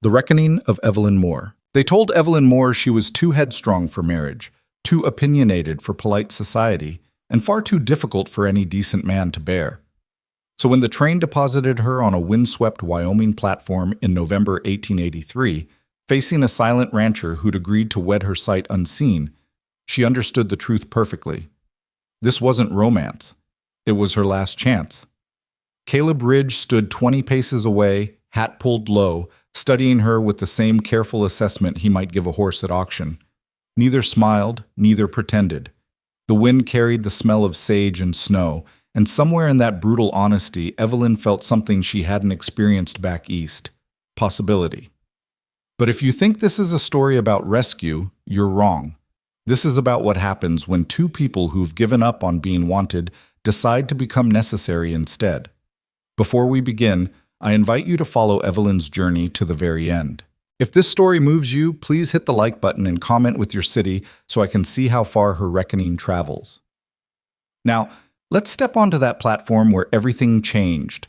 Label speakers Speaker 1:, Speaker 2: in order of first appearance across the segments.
Speaker 1: The Reckoning of Evelyn Moore. They told Evelyn Moore she was too headstrong for marriage, too opinionated for polite society, and far too difficult for any decent man to bear. So when the train deposited her on a windswept Wyoming platform in November 1883, facing a silent rancher who'd agreed to wed her sight unseen, she understood the truth perfectly. This wasn't romance. It was her last chance. Caleb Ridge stood 20 paces away, hat pulled low, studying her with the same careful assessment he might give a horse at auction. Neither smiled, neither pretended. The wind carried the smell of sage and snow, and somewhere in that brutal honesty, Evelyn felt something she hadn't experienced back east: possibility. But if you think this is a story about rescue, you're wrong. This is about what happens when two people who've given up on being wanted decide to become necessary instead. Before we begin, I invite you to follow Evelyn's journey to the very end. If this story moves you, please hit the like button and comment with your city so I can see how far her reckoning travels. Now, let's step onto that platform where everything changed.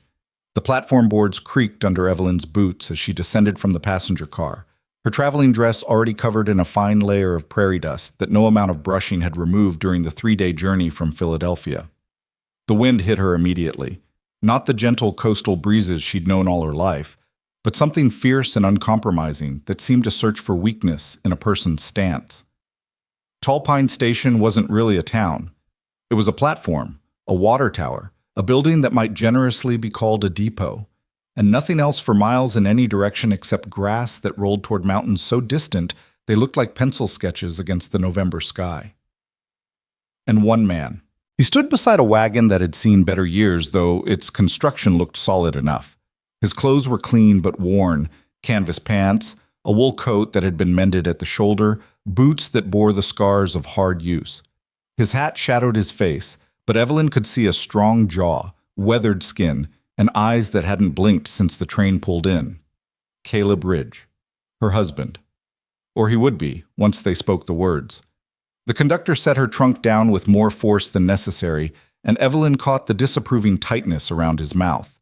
Speaker 1: The platform boards creaked under Evelyn's boots as she descended from the passenger car, her traveling dress already covered in a fine layer of prairie dust that no amount of brushing had removed during the 3-day journey from Philadelphia. The wind hit her immediately. Not the gentle coastal breezes she'd known all her life, but something fierce and uncompromising that seemed to search for weakness in a person's stance. Tall Pine Station wasn't really a town. It was a platform, a water tower, a building that might generously be called a depot, and nothing else for miles in any direction except grass that rolled toward mountains so distant they looked like pencil sketches against the November sky. And one man. He stood beside a wagon that had seen better years, though its construction looked solid enough. His clothes were clean but worn: canvas pants, a wool coat that had been mended at the shoulder, boots that bore the scars of hard use. His hat shadowed his face, but Evelyn could see a strong jaw, weathered skin, and eyes that hadn't blinked since the train pulled in. Caleb Ridge, her husband. Or he would be, once they spoke the words. The conductor set her trunk down with more force than necessary, and Evelyn caught the disapproving tightness around his mouth.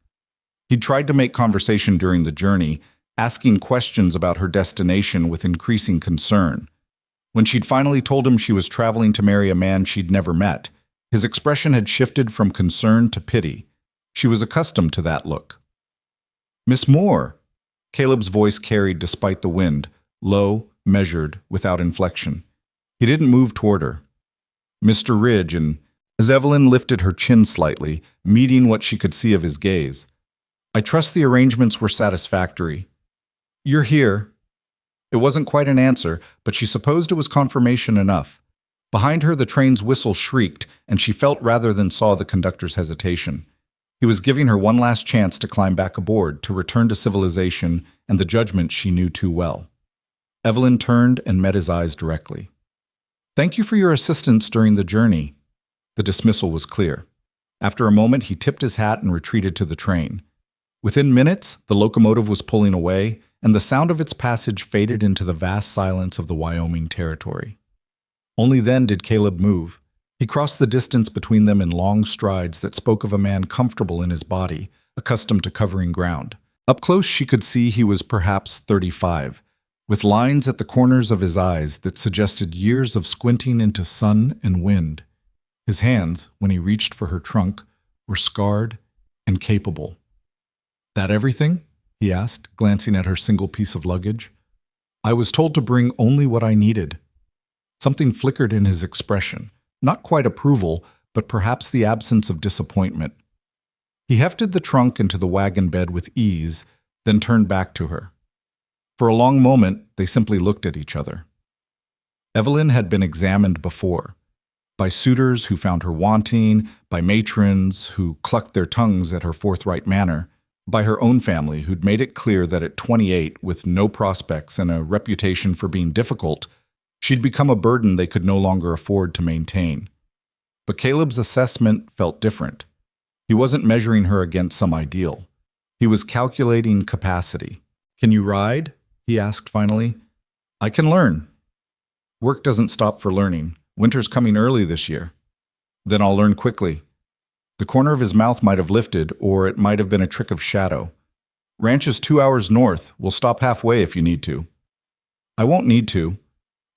Speaker 1: He'd tried to make conversation during the journey, asking questions about her destination with increasing concern. When she'd finally told him she was traveling to marry a man she'd never met, his expression had shifted from concern to pity. She was accustomed to that look. "Miss Moore," Caleb's voice carried despite the wind, low, measured, without inflection. He didn't move toward her. "Mr. Ridge," and as Evelyn lifted her chin slightly, meeting what she could see of his gaze, "I trust the arrangements were satisfactory. You're here." It wasn't quite an answer, but she supposed it was confirmation enough. Behind her, the train's whistle shrieked, and she felt rather than saw the conductor's hesitation. He was giving her one last chance to climb back aboard, to return to civilization and the judgment she knew too well. Evelyn turned and met his eyes directly. "Thank you for your assistance during the journey." The dismissal was clear. After a moment, he tipped his hat and retreated to the train. Within minutes, the locomotive was pulling away, and the sound of its passage faded into the vast silence of the Wyoming territory. Only then did Caleb move. He crossed the distance between them in long strides that spoke of a man comfortable in his body, accustomed to covering ground. Up close, she could see he was perhaps 35, with lines at the corners of his eyes that suggested years of squinting into sun and wind. His hands, when he reached for her trunk, were scarred and capable. "That everything?" he asked, glancing at her single piece of luggage. "I was told to bring only what I needed." Something flickered in his expression, not quite approval, but perhaps the absence of disappointment. He hefted the trunk into the wagon bed with ease, then turned back to her. For a long moment, they simply looked at each other. Evelyn had been examined before, by suitors who found her wanting, by matrons who clucked their tongues at her forthright manner, by her own family who'd made it clear that at 28, with no prospects and a reputation for being difficult, she'd become a burden they could no longer afford to maintain. But Caleb's assessment felt different. He wasn't measuring her against some ideal. He was calculating capacity. "Can you ride?" he asked finally. "I can learn." "Work doesn't stop for learning. Winter's coming early this year." "Then I'll learn quickly." The corner of his mouth might have lifted, or it might have been a trick of shadow. Ranch is 2 hours north. We'll stop halfway if you need to. I won't need to.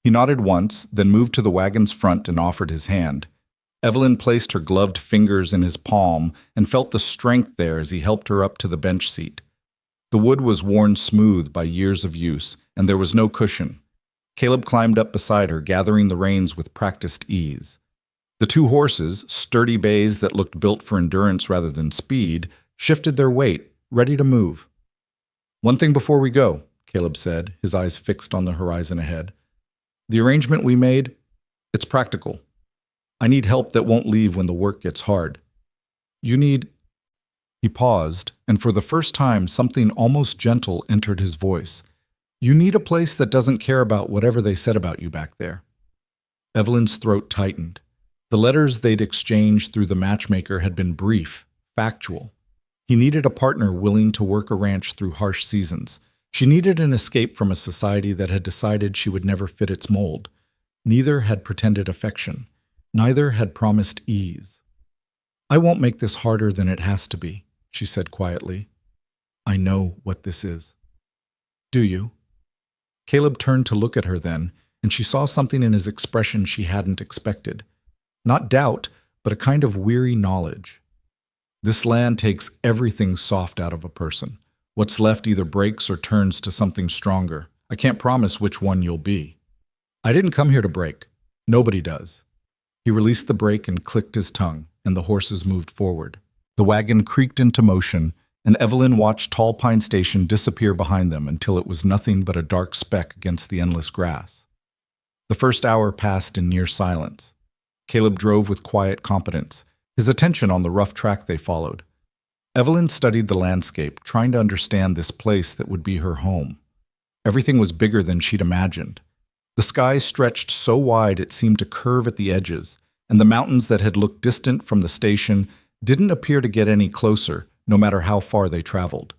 Speaker 1: He nodded once, then moved to the wagon's front and offered his hand. Evelyn placed her gloved fingers in his palm and felt the strength there as he helped her up to the bench seat. The wood was worn smooth by years of use, and there was no cushion. Caleb climbed up beside her, gathering the reins with practiced ease. The two horses, sturdy bays that looked built for endurance rather than speed, shifted their weight, ready to move. "One thing before we go," Caleb said, his eyes fixed on the horizon ahead. "The arrangement we made, it's practical. I need help that won't leave when the work gets hard. You need—" He paused, and for the first time something almost gentle entered his voice. "You need a place that doesn't care about whatever they said about you back there." Evelyn's throat tightened. The letters they'd exchanged through the matchmaker had been brief, factual. He needed a partner willing to work a ranch through harsh seasons. She needed an escape from a society that had decided she would never fit its mold. Neither had pretended affection. Neither had promised ease. "I won't make this harder than it has to be," she said quietly. "I know what this is." "Do you?" Caleb turned to look at her then, and she saw something in his expression she hadn't expected. Not doubt, but a kind of weary knowledge. This land takes everything soft out of a person. What's left either breaks or turns to something stronger. I can't promise which one you'll be. I didn't come here to break. Nobody does. He released the brake and clicked his tongue, and the horses moved forward. The wagon creaked into motion, and Evelyn watched Tall Pine Station disappear behind them until it was nothing but a dark speck against the endless grass. The first hour passed in near silence. Caleb drove with quiet competence, his attention on the rough track they followed. Evelyn studied the landscape, trying to understand this place that would be her home. Everything was bigger than she'd imagined. The sky stretched so wide it seemed to curve at the edges, and the mountains that had looked distant from the station didn't appear to get any closer, no matter how far they traveled.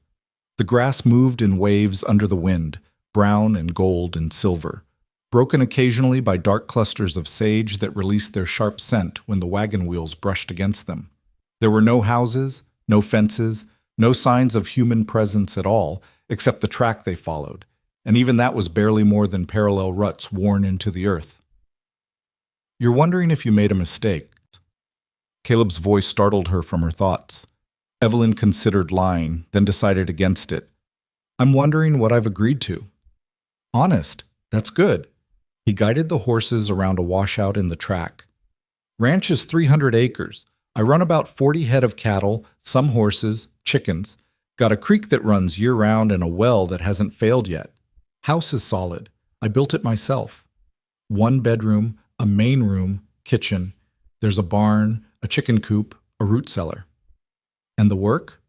Speaker 1: The grass moved in waves under the wind, brown and gold and silver, broken occasionally by dark clusters of sage that released their sharp scent when the wagon wheels brushed against them. There were no houses, no fences, no signs of human presence at all, except the track they followed, and even that was barely more than parallel ruts worn into the earth. "You're wondering if you made a mistake." Caleb's voice startled her from her thoughts. Evelyn considered lying, then decided against it. "I'm wondering what I've agreed to." "Honest, that's good." He guided the horses around a washout in the track. "Ranch is 300 acres. I run about 40 head of cattle, some horses, chickens. Got a creek that runs year-round and a well that hasn't failed yet. House is solid. I built it myself. 1 bedroom, a main room, kitchen. There's a barn, a chicken coop, a root cellar." "And the work?"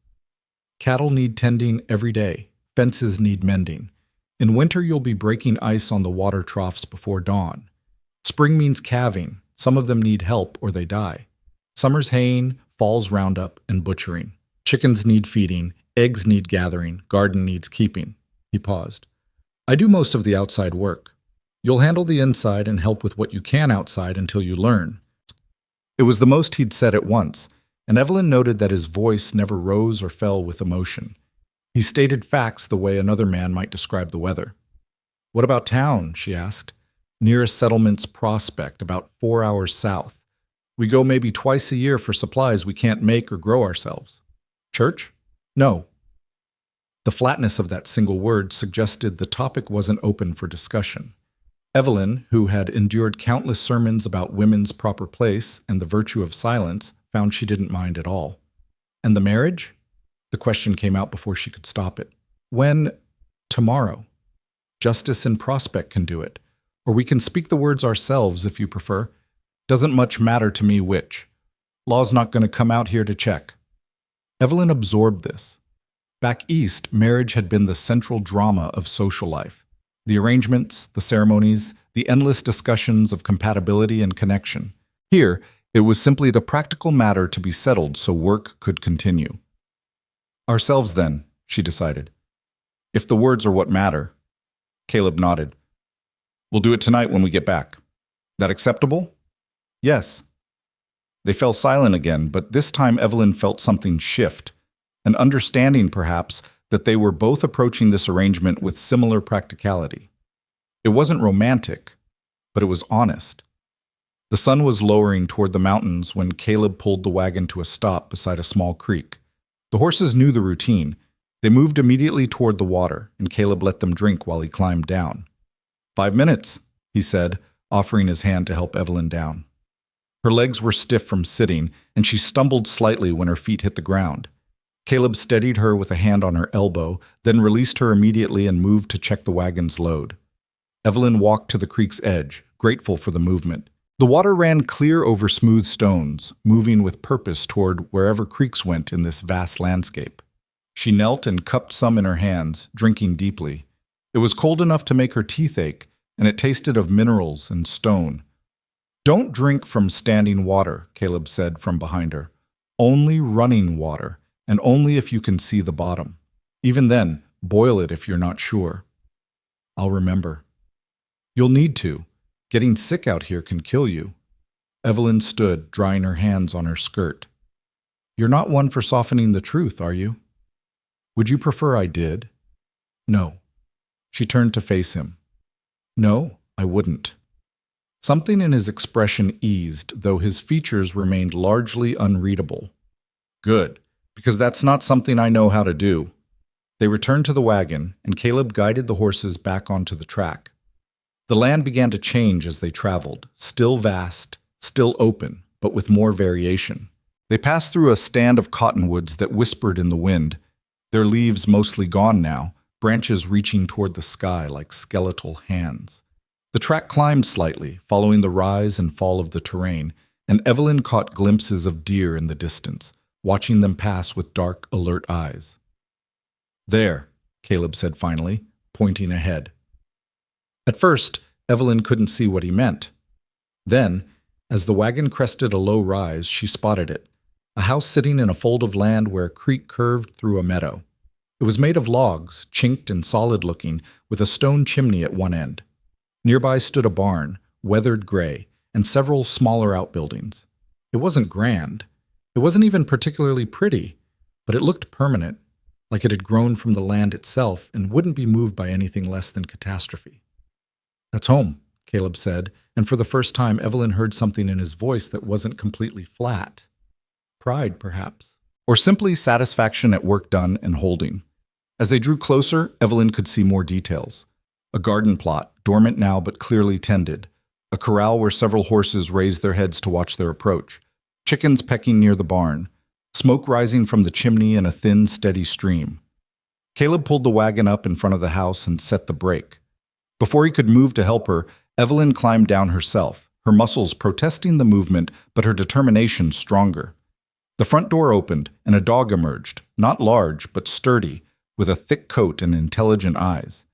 Speaker 1: "Cattle need tending every day. Fences need mending. In winter, you'll be breaking ice on the water troughs before dawn. Spring means calving. Some of them need help or they die. Summer's haying, fall's roundup, and butchering. Chickens need feeding, eggs need gathering, garden needs keeping." He paused. "I do most of the outside work. You'll handle the inside and help with what you can outside until you learn." It was the most he'd said at once, and Evelyn noted that his voice never rose or fell with emotion. He stated facts the way another man might describe the weather. "What about town?" she asked. "Nearest settlement's Prospect, about 4 hours south. We go maybe twice a year for supplies we can't make or grow ourselves." "Church?" "No." The flatness of that single word suggested the topic wasn't open for discussion. Evelyn, who had endured countless sermons about women's proper place and the virtue of silence, found she didn't mind at all. "And the marriage?" The question came out before she could stop it. "When?" "Tomorrow. Justice in Prospect can do it. Or we can speak the words ourselves if you prefer. Doesn't much matter to me which. Law's not going to come out here to check." Evelyn absorbed this. Back east, marriage had been the central drama of social life. The arrangements, the ceremonies, the endless discussions of compatibility and connection. Here, it was simply the practical matter to be settled so work could continue. "Ourselves, then," she decided. "If the words are what matter." Caleb nodded. "We'll do it tonight when we get back. That acceptable?" "Yes." They fell silent again, but this time Evelyn felt something shift. An understanding, perhaps, that they were both approaching this arrangement with similar practicality. It wasn't romantic, but it was honest. The sun was lowering toward the mountains when Caleb pulled the wagon to a stop beside a small creek. The horses knew the routine. They moved immediately toward the water, and Caleb let them drink while he climbed down. 5 minutes, he said, offering his hand to help Evelyn down. Her legs were stiff from sitting, and she stumbled slightly when her feet hit the ground. Caleb steadied her with a hand on her elbow, then released her immediately and moved to check the wagon's load. Evelyn walked to the creek's edge, grateful for the movement. The water ran clear over smooth stones, moving with purpose toward wherever creeks went in this vast landscape. She knelt and cupped some in her hands, drinking deeply. It was cold enough to make her teeth ache, and it tasted of minerals and stone. "Don't drink from standing water," Caleb said from behind her. "Only running water, and only if you can see the bottom. Even then, boil it if you're not sure." "I'll remember." "You'll need to. Getting sick out here can kill you." Evelyn stood, drying her hands on her skirt. "You're not one for softening the truth, are you?" "Would you prefer I did?" "No." She turned to face him. "No, I wouldn't." Something in his expression eased, though his features remained largely unreadable. "Good, because that's not something I know how to do." They returned to the wagon, and Caleb guided the horses back onto the track. The land began to change as they traveled, still vast, still open, but with more variation. They passed through a stand of cottonwoods that whispered in the wind, their leaves mostly gone now, branches reaching toward the sky like skeletal hands. The track climbed slightly, following the rise and fall of the terrain, and Evelyn caught glimpses of deer in the distance, watching them pass with dark, alert eyes. "There," Caleb said finally, pointing ahead. At first, Evelyn couldn't see what he meant. Then, as the wagon crested a low rise, she spotted it, a house sitting in a fold of land where a creek curved through a meadow. It was made of logs, chinked and solid-looking, with a stone chimney at one end. Nearby stood a barn, weathered gray, and several smaller outbuildings. It wasn't grand. It wasn't even particularly pretty, but it looked permanent, like it had grown from the land itself and wouldn't be moved by anything less than catastrophe. "That's home," Caleb said, and for the first time Evelyn heard something in his voice that wasn't completely flat. Pride, perhaps, or simply satisfaction at work done and holding. As they drew closer, Evelyn could see more details. A garden plot, dormant now but clearly tended. A corral where several horses raised their heads to watch their approach. Chickens pecking near the barn. Smoke rising from the chimney in a thin, steady stream. Caleb pulled the wagon up in front of the house and set the brake. Before he could move to help her, Evelyn climbed down herself, her muscles protesting the movement, but her determination stronger. The front door opened, and a dog emerged, not large, but sturdy, with a thick coat and intelligent eyes.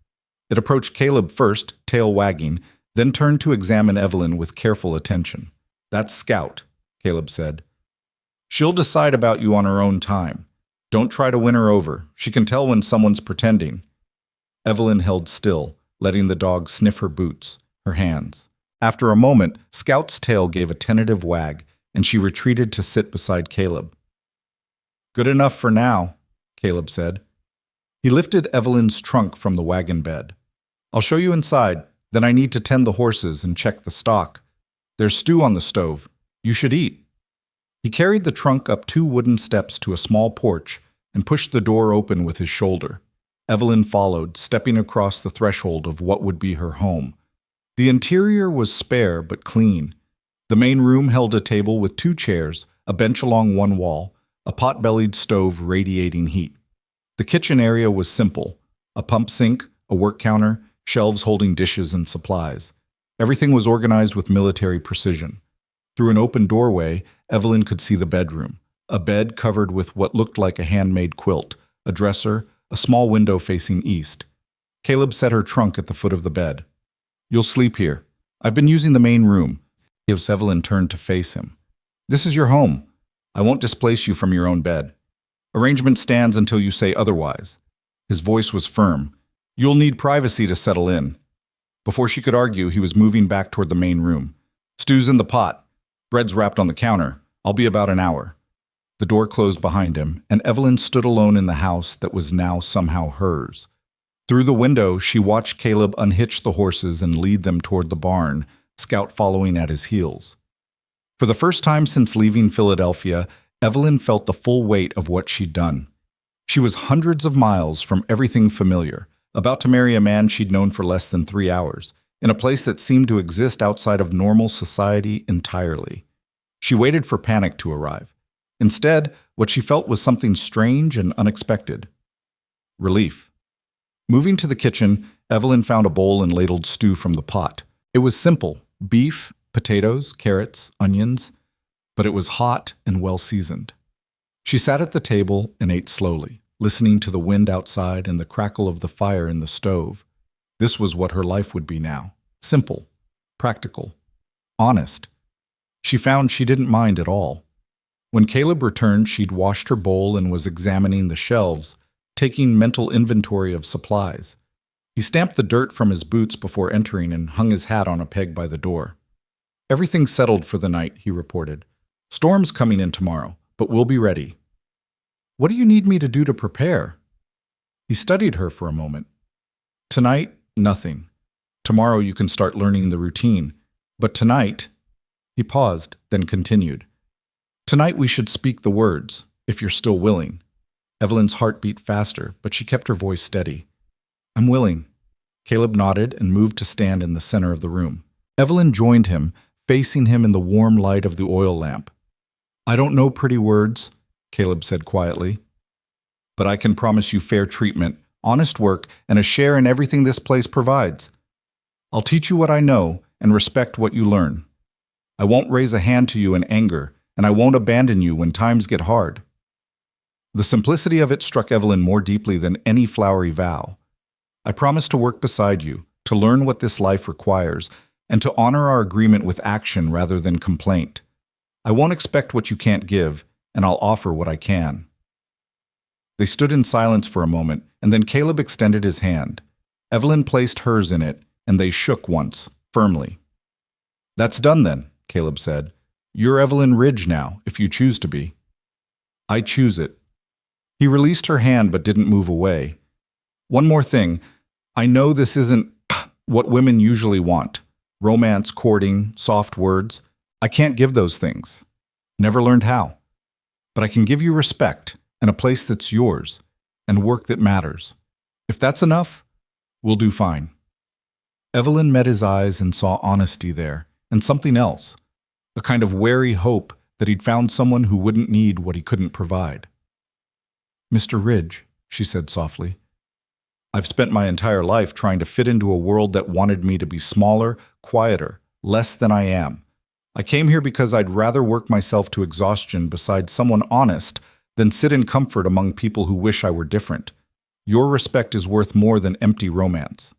Speaker 1: It approached Caleb first, tail wagging, then turned to examine Evelyn with careful attention. "That's Scout," Caleb said. "She'll decide about you on her own time. Don't try to win her over. She can tell when someone's pretending." Evelyn held still, letting the dog sniff her boots, her hands. After a moment, Scout's tail gave a tentative wag, and she retreated to sit beside Caleb. "Good enough for now," Caleb said. He lifted Evelyn's trunk from the wagon bed. "I'll show you inside, then I need to tend the horses and check the stock. There's stew on the stove. You should eat." He carried the trunk up 2 wooden steps to a small porch and pushed the door open with his shoulder. Evelyn followed, stepping across the threshold of what would be her home. The interior was spare but clean. The main room held a table with 2 chairs, a bench along one wall, a pot-bellied stove radiating heat. The kitchen area was simple: a pump sink, a work counter, shelves holding dishes and supplies. Everything was organized with military precision. Through an open doorway, Evelyn could see the bedroom, a bed covered with what looked like a handmade quilt, a dresser, a small window facing east. Caleb set her trunk at the foot of the bed. "You'll sleep here. I've been using the main room." Evelyn turned to face him. "This is your home. I won't displace you from your own bed. Arrangement stands until you say otherwise." His voice was firm. "You'll need privacy to settle in." Before she could argue, he was moving back toward the main room. "Stew's in the pot. Bread's wrapped on the counter. I'll be about an hour." The door closed behind him, and Evelyn stood alone in the house that was now somehow hers. Through the window, she watched Caleb unhitch the horses and lead them toward the barn, Scout following at his heels. For the first time since leaving Philadelphia, Evelyn felt the full weight of what she'd done. She was hundreds of miles from everything familiar, about to marry a man she'd known for less than 3 hours, in a place that seemed to exist outside of normal society entirely. She waited for panic to arrive. Instead, what she felt was something strange and unexpected. Relief. Moving to the kitchen, Evelyn found a bowl and ladled stew from the pot. It was simple: beef, potatoes, carrots, onions, but it was hot and well-seasoned. She sat at the table and ate slowly, listening to the wind outside and the crackle of the fire in the stove. This was what her life would be now: simple, practical, honest. She found she didn't mind at all. When Caleb returned, she'd washed her bowl and was examining the shelves, taking mental inventory of supplies. He stamped the dirt from his boots before entering and hung his hat on a peg by the door. "Everything's settled for the night," he reported. "Storm's coming in tomorrow, but we'll be ready." "What do you need me to do to prepare?" He studied her for a moment. "Tonight, nothing. Tomorrow you can start learning the routine. But tonight—" He paused, then continued. "Tonight we should speak the words, if you're still willing." Evelyn's heart beat faster, but she kept her voice steady. "I'm willing." Caleb nodded and moved to stand in the center of the room. Evelyn joined him, facing him in the warm light of the oil lamp. "I don't know pretty words," Caleb said quietly, "but I can promise you fair treatment, honest work, and a share in everything this place provides. I'll teach you what I know and respect what you learn. I won't raise a hand to you in anger, and I won't abandon you when times get hard." The simplicity of it struck Evelyn more deeply than any flowery vow. "I promise to work beside you, to learn what this life requires, and to honor our agreement with action rather than complaint. I won't expect what you can't give, and I'll offer what I can." They stood in silence for a moment, and then Caleb extended his hand. Evelyn placed hers in it, and they shook once, firmly. "That's done then," Caleb said. "You're Evelyn Ridge now, if you choose to be." "I choose it." He released her hand but didn't move away. "One more thing. I know this isn't what women usually want. Romance, courting, soft words. I can't give those things. Never learned how. But I can give you respect and a place that's yours, and work that matters. If that's enough, we'll do fine." Evelyn met his eyes and saw honesty there, and something else, a kind of wary hope that he'd found someone who wouldn't need what he couldn't provide. "Mr. Ridge," she said softly, "I've spent my entire life trying to fit into a world that wanted me to be smaller, quieter, less than I am. I came here because I'd rather work myself to exhaustion beside someone honest than sit in comfort among people who wish I were different. Your respect is worth more than empty romance."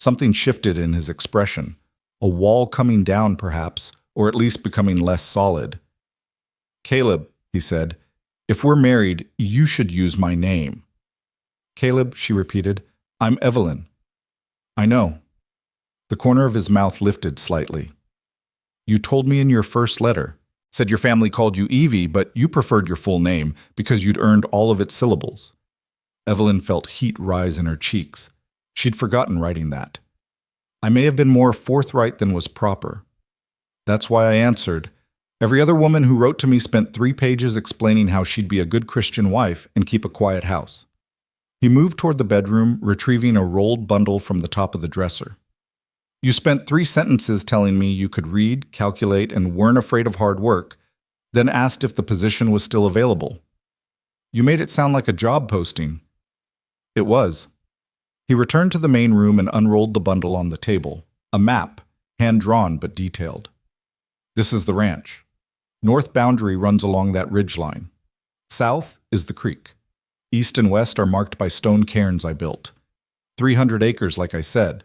Speaker 1: Something shifted in his expression, a wall coming down perhaps, or at least becoming less solid. "Caleb," he said, "if we're married, you should use my name." "Caleb," she repeated, "I'm Evelyn." "I know." The corner of his mouth lifted slightly. "You told me in your first letter. Said your family called you Evie, but you preferred your full name because you'd earned all of its syllables." Evelyn felt heat rise in her cheeks. She'd forgotten writing that. "I may have been more forthright than was proper. That's why I answered. Every other woman who wrote to me spent 3 pages explaining how she'd be a good Christian wife and keep a quiet house." He moved toward the bedroom, retrieving a rolled bundle from the top of the dresser. "You spent 3 sentences telling me you could read, calculate, and weren't afraid of hard work, then asked if the position was still available. You made it sound like a job posting." "It was." He returned to the main room and unrolled the bundle on the table, a map, hand-drawn but detailed. "This is the ranch. North boundary runs along that ridgeline. South is the creek. East and west are marked by stone cairns I built. 300 acres, like I said."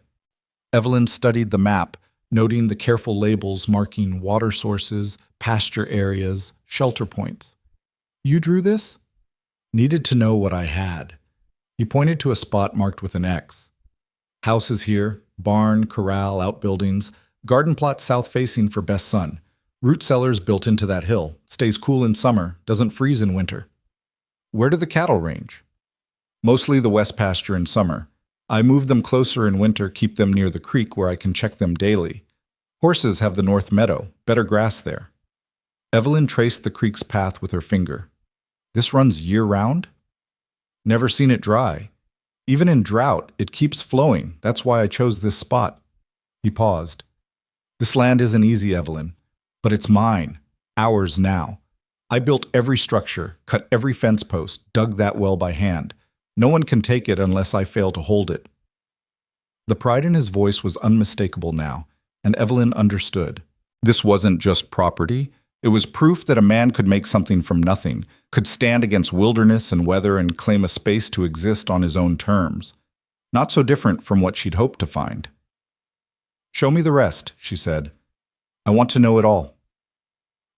Speaker 1: Evelyn studied the map, noting the careful labels marking water sources, pasture areas, shelter points. "You drew this?" "Needed to know what I had." He pointed to a spot marked with an X. "Houses here, barn, corral, outbuildings, garden plot south-facing for best son. Root cellars built into that hill. Stays cool in summer, doesn't freeze in winter. Where do the cattle range? Mostly the west pasture in summer. I move them closer in winter, keep them near the creek where I can check them daily. Horses have the north meadow, better grass there. Evelyn traced the creek's path with her finger. This runs year-round? Never seen it dry. Even in drought, it keeps flowing. That's why I chose this spot. He paused. This land isn't easy, Evelyn, but it's mine. Ours now. I built every structure, cut every fence post, dug that well by hand. No one can take it unless I fail to hold it. The pride in his voice was unmistakable now, and Evelyn understood. This wasn't just property. It was proof that a man could make something from nothing, could stand against wilderness and weather and claim a space to exist on his own terms. Not so different from what she'd hoped to find. "Show me the rest," she said. "I want to know it all."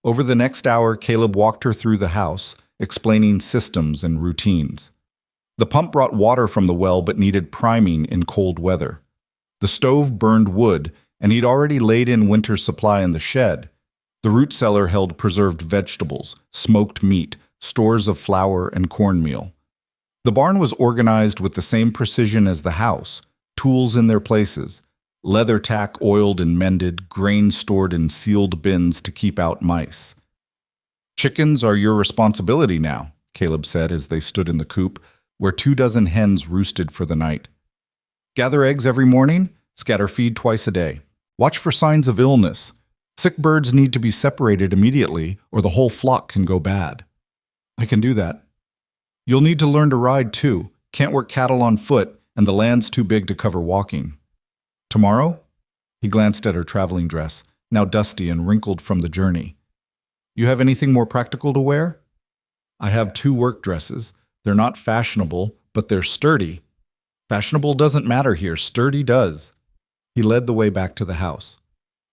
Speaker 1: Over the next hour, Caleb walked her through the house, explaining systems and routines. The pump brought water from the well but needed priming in cold weather. The stove burned wood, and he'd already laid in winter's supply in the shed. The root cellar held preserved vegetables, smoked meat, stores of flour and cornmeal. The barn was organized with the same precision as the house, tools in their places, leather tack oiled and mended, grain stored in sealed bins to keep out mice. "Chickens are your responsibility now," Caleb said as they stood in the coop, where 24 hens roosted for the night. "Gather eggs every morning, scatter feed twice a day. Watch for signs of illness. Sick birds need to be separated immediately, or the whole flock can go bad." "I can do that." "You'll need to learn to ride, too. Can't work cattle on foot, and the land's too big to cover walking." "Tomorrow?" He glanced at her traveling dress, now dusty and wrinkled from the journey. "You have anything more practical to wear?" "I have 2 work dresses. They're not fashionable, but they're sturdy." "Fashionable doesn't matter here, sturdy does." He led the way back to the house.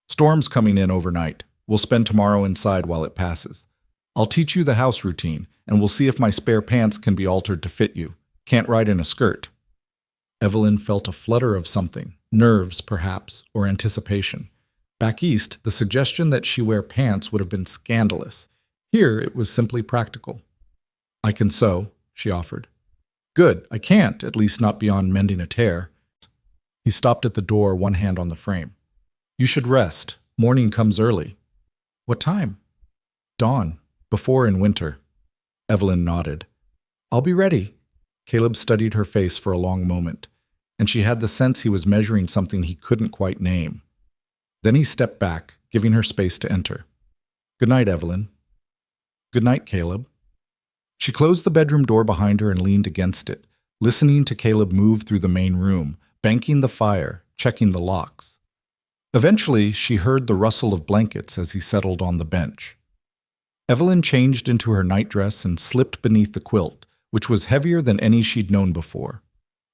Speaker 1: "Storm's coming in overnight. We'll spend tomorrow inside while it passes. I'll teach you the house routine, and we'll see if my spare pants can be altered to fit you. Can't ride in a skirt." Evelyn felt a flutter of something, nerves perhaps, or anticipation. Back east, the suggestion that she wear pants would have been scandalous. Here, it was simply practical. "I can sew," she offered. "Good, I can't, at least not beyond mending a tear." He stopped at the door, one hand on the frame. "You should rest. Morning comes early." "What time?" "Dawn. Before in winter." Evelyn nodded. "I'll be ready." Caleb studied her face for a long moment, and she had the sense he was measuring something he couldn't quite name. Then he stepped back, giving her space to enter. "Good night, Evelyn." "Good night, Caleb." She closed the bedroom door behind her and leaned against it, listening to Caleb move through the main room, banking the fire, checking the locks. Eventually, she heard the rustle of blankets as he settled on the bench. Evelyn changed into her nightdress and slipped beneath the quilt, which was heavier than any she'd known before.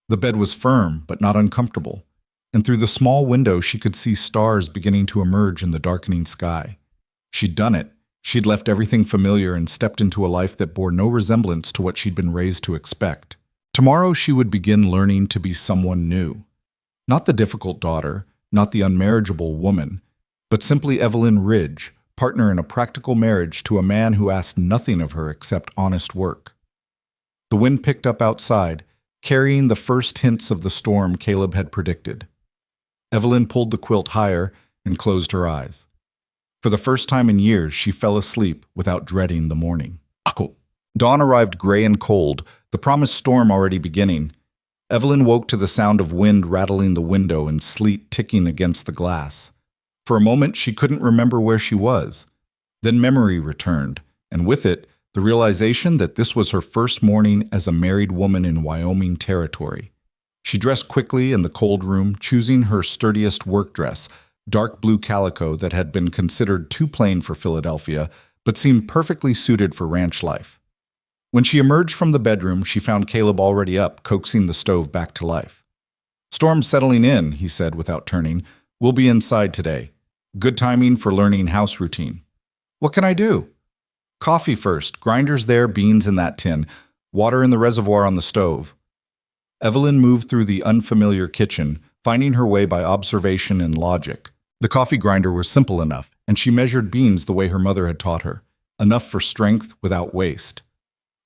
Speaker 1: The bed was firm, but not uncomfortable, and through the small window she could see stars beginning to emerge in the darkening sky. She'd done it. She'd left everything familiar and stepped into a life that bore no resemblance to what she'd been raised to expect. Tomorrow she would begin learning to be someone new. Not the difficult daughter, not the unmarriageable woman, but simply Evelyn Ridge, partner in a practical marriage to a man who asked nothing of her except honest work. The wind picked up outside, carrying the first hints of the storm Caleb had predicted. Evelyn pulled the quilt higher and closed her eyes. For the first time in years, she fell asleep without dreading the morning. Dawn arrived gray and cold, the promised storm already beginning. Evelyn woke to the sound of wind rattling the window and sleet ticking against the glass. For a moment, she couldn't remember where she was. Then memory returned, and with it, the realization that this was her first morning as a married woman in Wyoming territory. She dressed quickly in the cold room, choosing her sturdiest work dress, dark blue calico that had been considered too plain for Philadelphia, but seemed perfectly suited for ranch life. When she emerged from the bedroom, she found Caleb already up, coaxing the stove back to life. "Storm's settling in," he said without turning. "We'll be inside today. Good timing for learning house routine." "What can I do?" "Coffee first. Grinders there, beans in that tin. Water in the reservoir on the stove." Evelyn moved through the unfamiliar kitchen, finding her way by observation and logic. The coffee grinder was simple enough, and she measured beans the way her mother had taught her, enough for strength without waste.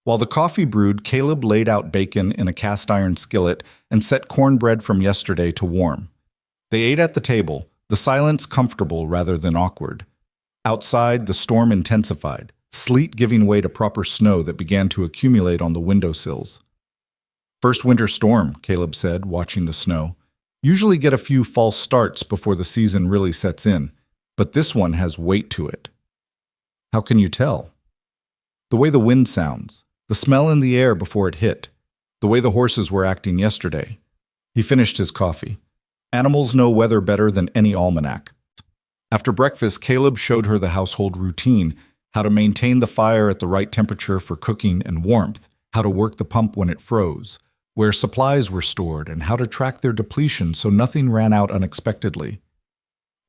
Speaker 1: While the coffee brewed, Caleb laid out bacon in a cast-iron skillet and set cornbread from yesterday to warm. They ate at the table, the silence comfortable rather than awkward. Outside, the storm intensified, sleet giving way to proper snow that began to accumulate on the windowsills. "First winter storm," Caleb said, watching the snow. "Usually get a few false starts before the season really sets in, but this one has weight to it." "How can you tell?" "The way the wind sounds, the smell in the air before it hit, the way the horses were acting yesterday." He finished his coffee. Animals know weather better than any almanac. After breakfast, Caleb showed her the household routine, how to maintain the fire at the right temperature for cooking and warmth, how to work the pump when it froze, where supplies were stored, and how to track their depletion so nothing ran out unexpectedly.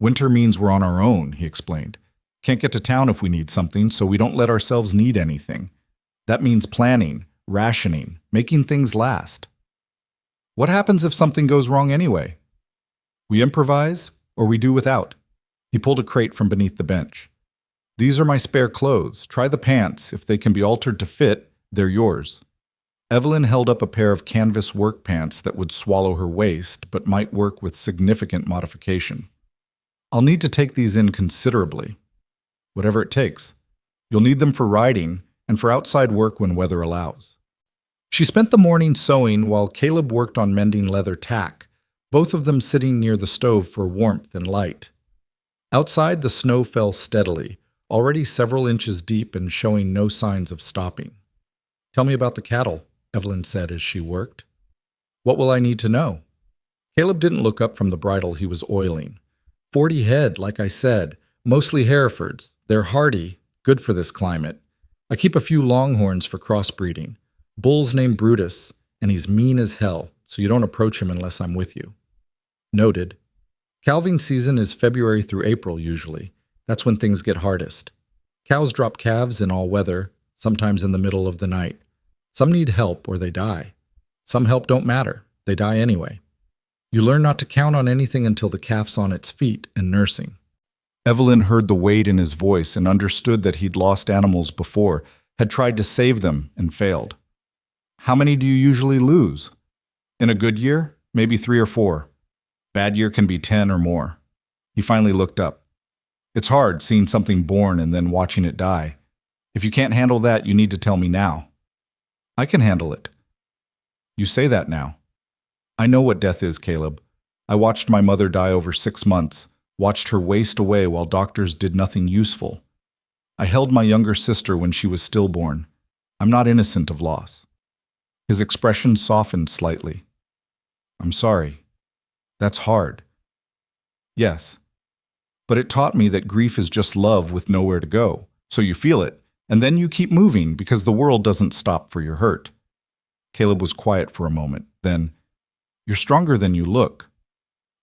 Speaker 1: "Winter means we're on our own," he explained. "Can't get to town if we need something, so we don't let ourselves need anything. That means planning, rationing, making things last." "What happens if something goes wrong anyway?" "We improvise, or we do without." He pulled a crate from beneath the bench. "These are my spare clothes. Try the pants. If they can be altered to fit, they're yours." Evelyn held up a pair of canvas work pants that would swallow her waist, but might work with significant modification. "I'll need to take these in considerably." "Whatever it takes. You'll need them for riding and for outside work when weather allows." She spent the morning sewing while Caleb worked on mending leather tack, both of them sitting near the stove for warmth and light. Outside, the snow fell steadily, already several inches deep and showing no signs of stopping. "Tell me about the cattle," Evelyn said as she worked. "What will I need to know?" Caleb didn't look up from the bridle he was oiling. 40 head, like I said, mostly Herefords. They're hardy, good for this climate. I keep a few longhorns for crossbreeding. Bull's named Brutus, and he's mean as hell, so you don't approach him unless I'm with you." "Noted." Calving season is February through April usually. That's when things get hardest. Cows drop calves in all weather, sometimes in the middle of the night. Some need help or they die. Some help don't matter. They die anyway. You learn not to count on anything until the calf's on its feet and nursing. Evelyn heard the weight in his voice and understood that he'd lost animals before, had tried to save them and failed. "How many do you usually lose?" "In a good year, maybe 3 or 4. Bad year can be 10 or more." He finally looked up. "It's hard seeing something born and then watching it die. If you can't handle that, you need to tell me now." "I can handle it." "You say that now." "I know what death is, Caleb. I watched my mother die over 6 months, watched her waste away while doctors did nothing useful. I held my younger sister when she was stillborn. I'm not innocent of loss." His expression softened slightly. "I'm sorry. That's hard." "Yes. But it taught me that grief is just love with nowhere to go. So you feel it, and then you keep moving because the world doesn't stop for your hurt." Caleb was quiet for a moment. Then, "You're stronger than you look."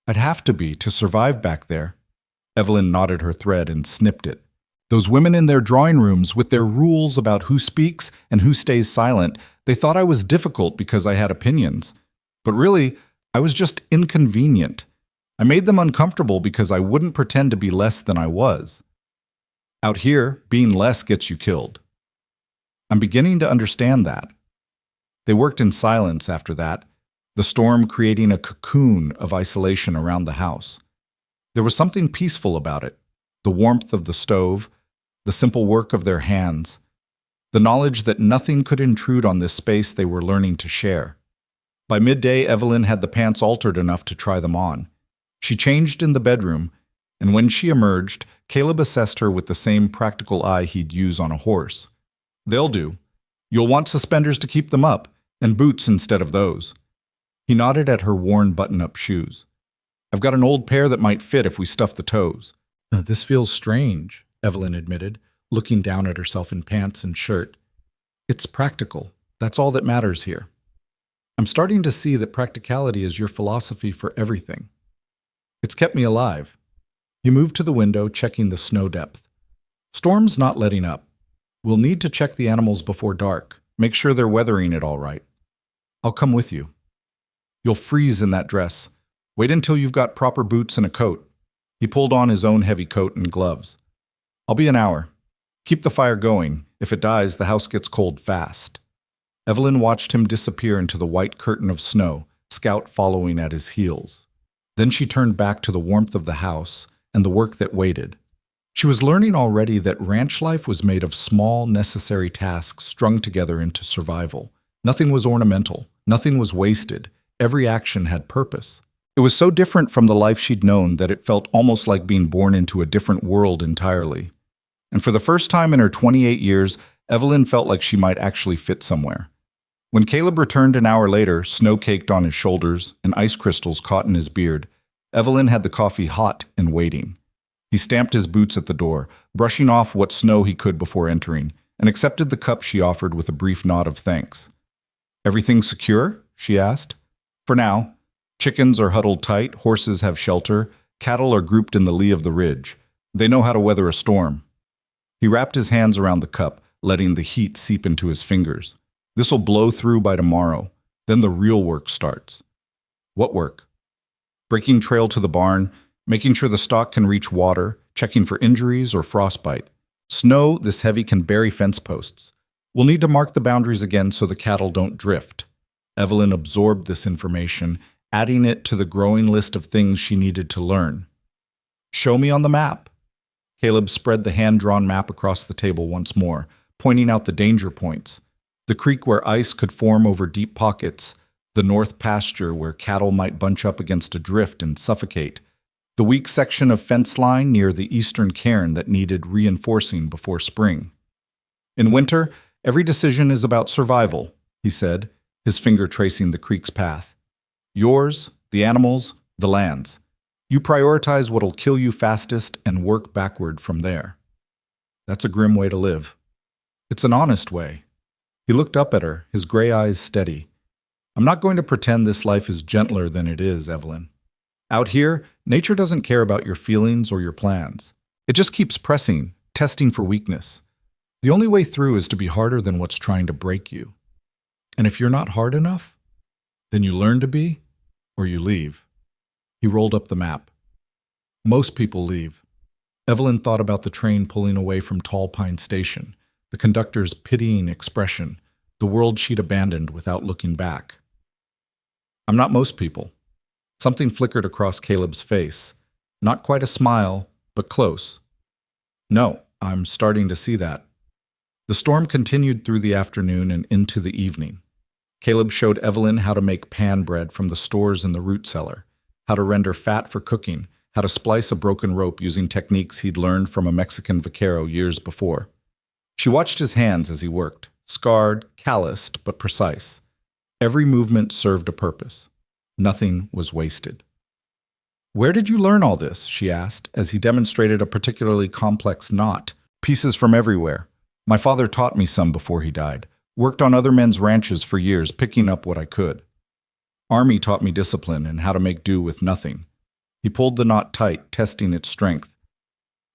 Speaker 1: "I'd have to be to survive back there." Evelyn knotted her thread and snipped it. "Those women in their drawing rooms with their rules about who speaks and who stays silent, they thought I was difficult because I had opinions. But really, I was just inconvenient. I made them uncomfortable because I wouldn't pretend to be less than I was. Out here, being less gets you killed." "I'm beginning to understand that." They worked in silence after that, the storm creating a cocoon of isolation around the house. There was something peaceful about it, the warmth of the stove, the simple work of their hands, the knowledge that nothing could intrude on this space they were learning to share. By midday, Evelyn had the pants altered enough to try them on. She changed in the bedroom, and when she emerged, Caleb assessed her with the same practical eye he'd use on a horse. "They'll do. You'll want suspenders to keep them up, and boots instead of those." He nodded at her worn button-up shoes. "I've got an old pair that might fit if we stuff the toes." "This feels strange," Evelyn admitted, looking down at herself in pants and shirt. "It's practical. That's all that matters here." "I'm starting to see that practicality is your philosophy for everything. It's kept me alive." He moved to the window, checking the snow depth. "Storm's not letting up. We'll need to check the animals before dark, make sure they're weathering it all right. I'll come with you." "You'll freeze in that dress. Wait until you've got proper boots and a coat." He pulled on his own heavy coat and gloves. "I'll be an hour. Keep the fire going. If it dies, the house gets cold fast." Evelyn watched him disappear into the white curtain of snow, Scout following at his heels. Then she turned back to the warmth of the house and the work that waited. She was learning already that ranch life was made of small, necessary tasks strung together into survival. Nothing was ornamental. Nothing was wasted. Every action had purpose. It was so different from the life she'd known that it felt almost like being born into a different world entirely. And for the first time in her 28 years, Evelyn felt like she might actually fit somewhere. When Caleb returned an hour later, snow caked on his shoulders and ice crystals caught in his beard, Evelyn had the coffee hot and waiting. He stamped his boots at the door, brushing off what snow he could before entering, and accepted the cup she offered with a brief nod of thanks. "Everything secure?" she asked. "For now. Chickens are huddled tight, horses have shelter, cattle are grouped in the lee of the ridge. They know how to weather a storm." He wrapped his hands around the cup, letting the heat seep into his fingers. "This'll blow through by tomorrow. Then the real work starts." "What work?" "Breaking trail to the barn, making sure the stock can reach water, checking for injuries or frostbite. Snow this heavy can bury fence posts. We'll need to mark the boundaries again so the cattle don't drift." Evelyn absorbed this information, adding it to the growing list of things she needed to learn. "Show me on the map." Caleb spread the hand-drawn map across the table once more, pointing out the danger points. The creek where ice could form over deep pockets, the north pasture where cattle might bunch up against a drift and suffocate, the weak section of fence line near the eastern cairn that needed reinforcing before spring. "In winter, every decision is about survival," he said, his finger tracing the creek's path. "Yours, the animals, the lands. You prioritize what'll kill you fastest and work backward from there." "That's a grim way to live." "It's an honest way." He looked up at her, his gray eyes steady. "I'm not going to pretend this life is gentler than it is, Evelyn. Out here, nature doesn't care about your feelings or your plans. It just keeps pressing, testing for weakness. The only way through is to be harder than what's trying to break you. And if you're not hard enough, then you learn to be, or you leave." He rolled up the map. "Most people leave." Evelyn thought about the train pulling away from Tall Pine Station, the conductor's pitying expression, the world she'd abandoned without looking back. "I'm not most people." Something flickered across Caleb's face. Not quite a smile, but close. "No, I'm starting to see that." The storm continued through the afternoon and into the evening. Caleb showed Evelyn how to make pan bread from the stores in the root cellar, how to render fat for cooking, how to splice a broken rope using techniques he'd learned from a Mexican vaquero years before. She watched his hands as he worked, scarred, calloused, but precise. Every movement served a purpose. Nothing was wasted. "Where did you learn all this?" she asked, as he demonstrated a particularly complex knot, pieces from everywhere. "My father taught me some before he died. Worked on other men's ranches for years, picking up what I could. Army taught me discipline and how to make do with nothing." He pulled the knot tight, testing its strength.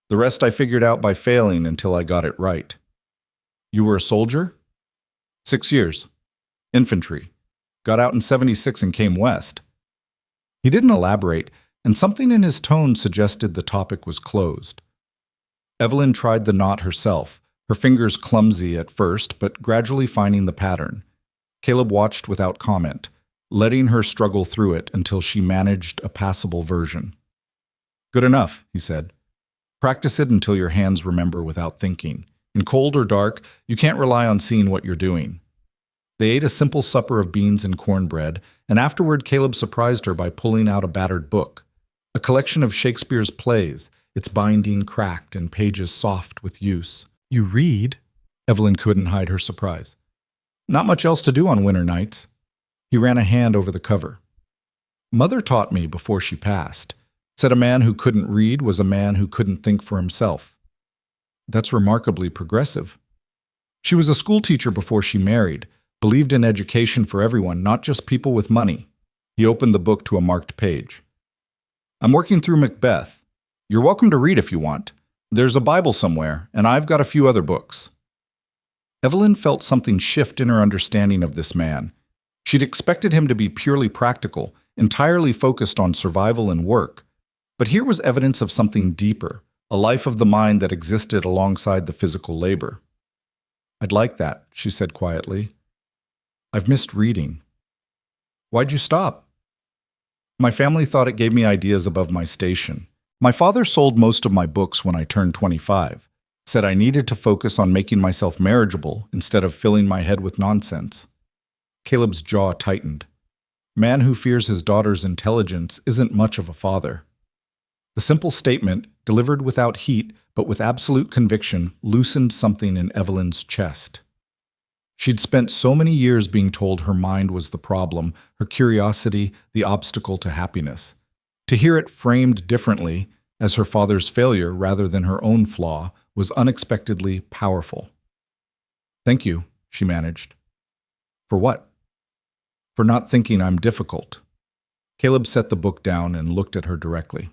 Speaker 1: "The rest I figured out by failing until I got it right." "You were a soldier?" 6 years. Infantry. Got out in 76 and came west." He didn't elaborate, and something in his tone suggested the topic was closed. Evelyn tried the knot herself, her fingers clumsy at first, but gradually finding the pattern. Caleb watched without comment, letting her struggle through it until she managed a passable version. "Good enough," he said. "Practice it until your hands remember without thinking. In cold or dark, you can't rely on seeing what you're doing." They ate a simple supper of beans and cornbread, and afterward Caleb surprised her by pulling out a battered book, a collection of Shakespeare's plays, its binding cracked and pages soft with use. "You read?" Evelyn couldn't hide her surprise. "Not much else to do on winter nights." He ran a hand over the cover. "Mother taught me before she passed. Said a man who couldn't read was a man who couldn't think for himself." "That's remarkably progressive." "She was a schoolteacher before she married, believed in education for everyone, not just people with money." He opened the book to a marked page. "I'm working through Macbeth. You're welcome to read if you want. There's a Bible somewhere, and I've got a few other books." Evelyn felt something shift in her understanding of this man. She'd expected him to be purely practical, entirely focused on survival and work. But here was evidence of something deeper, a life of the mind that existed alongside the physical labor. "I'd like that," she said quietly. "I've missed reading." "Why'd you stop?" "My family thought it gave me ideas above my station. My father sold most of my books when I turned 25, said I needed to focus on making myself marriageable instead of filling my head with nonsense." Caleb's jaw tightened. A man who fears his daughter's intelligence isn't much of a father. The simple statement, delivered without heat but with absolute conviction, loosened something in Evelyn's chest. She'd spent so many years being told her mind was the problem, her curiosity the obstacle to happiness. To hear it framed differently, as her father's failure rather than her own flaw, was unexpectedly powerful. "Thank you," she managed. "For what?" "For not thinking I'm difficult." Caleb set the book down and looked at her directly.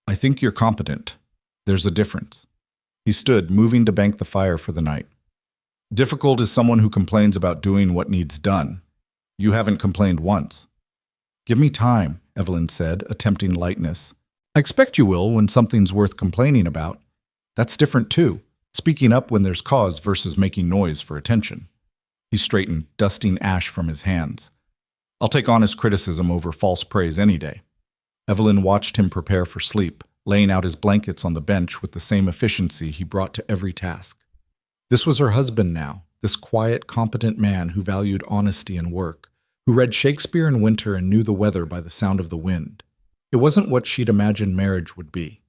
Speaker 1: "I think you're competent. There's a difference." He stood, moving to bank the fire for the night. "Difficult is someone who complains about doing what needs done. You haven't complained once." "Give me time," Evelyn said, attempting lightness. "I expect you will when something's worth complaining about. That's different too, speaking up when there's cause versus making noise for attention." He straightened, dusting ash from his hands. "I'll take honest criticism over false praise any day." Evelyn watched him prepare for sleep, laying out his blankets on the bench with the same efficiency he brought to every task. This was her husband now, this quiet, competent man who valued honesty and work, who read Shakespeare in winter and knew the weather by the sound of the wind. It wasn't what she'd imagined marriage would be.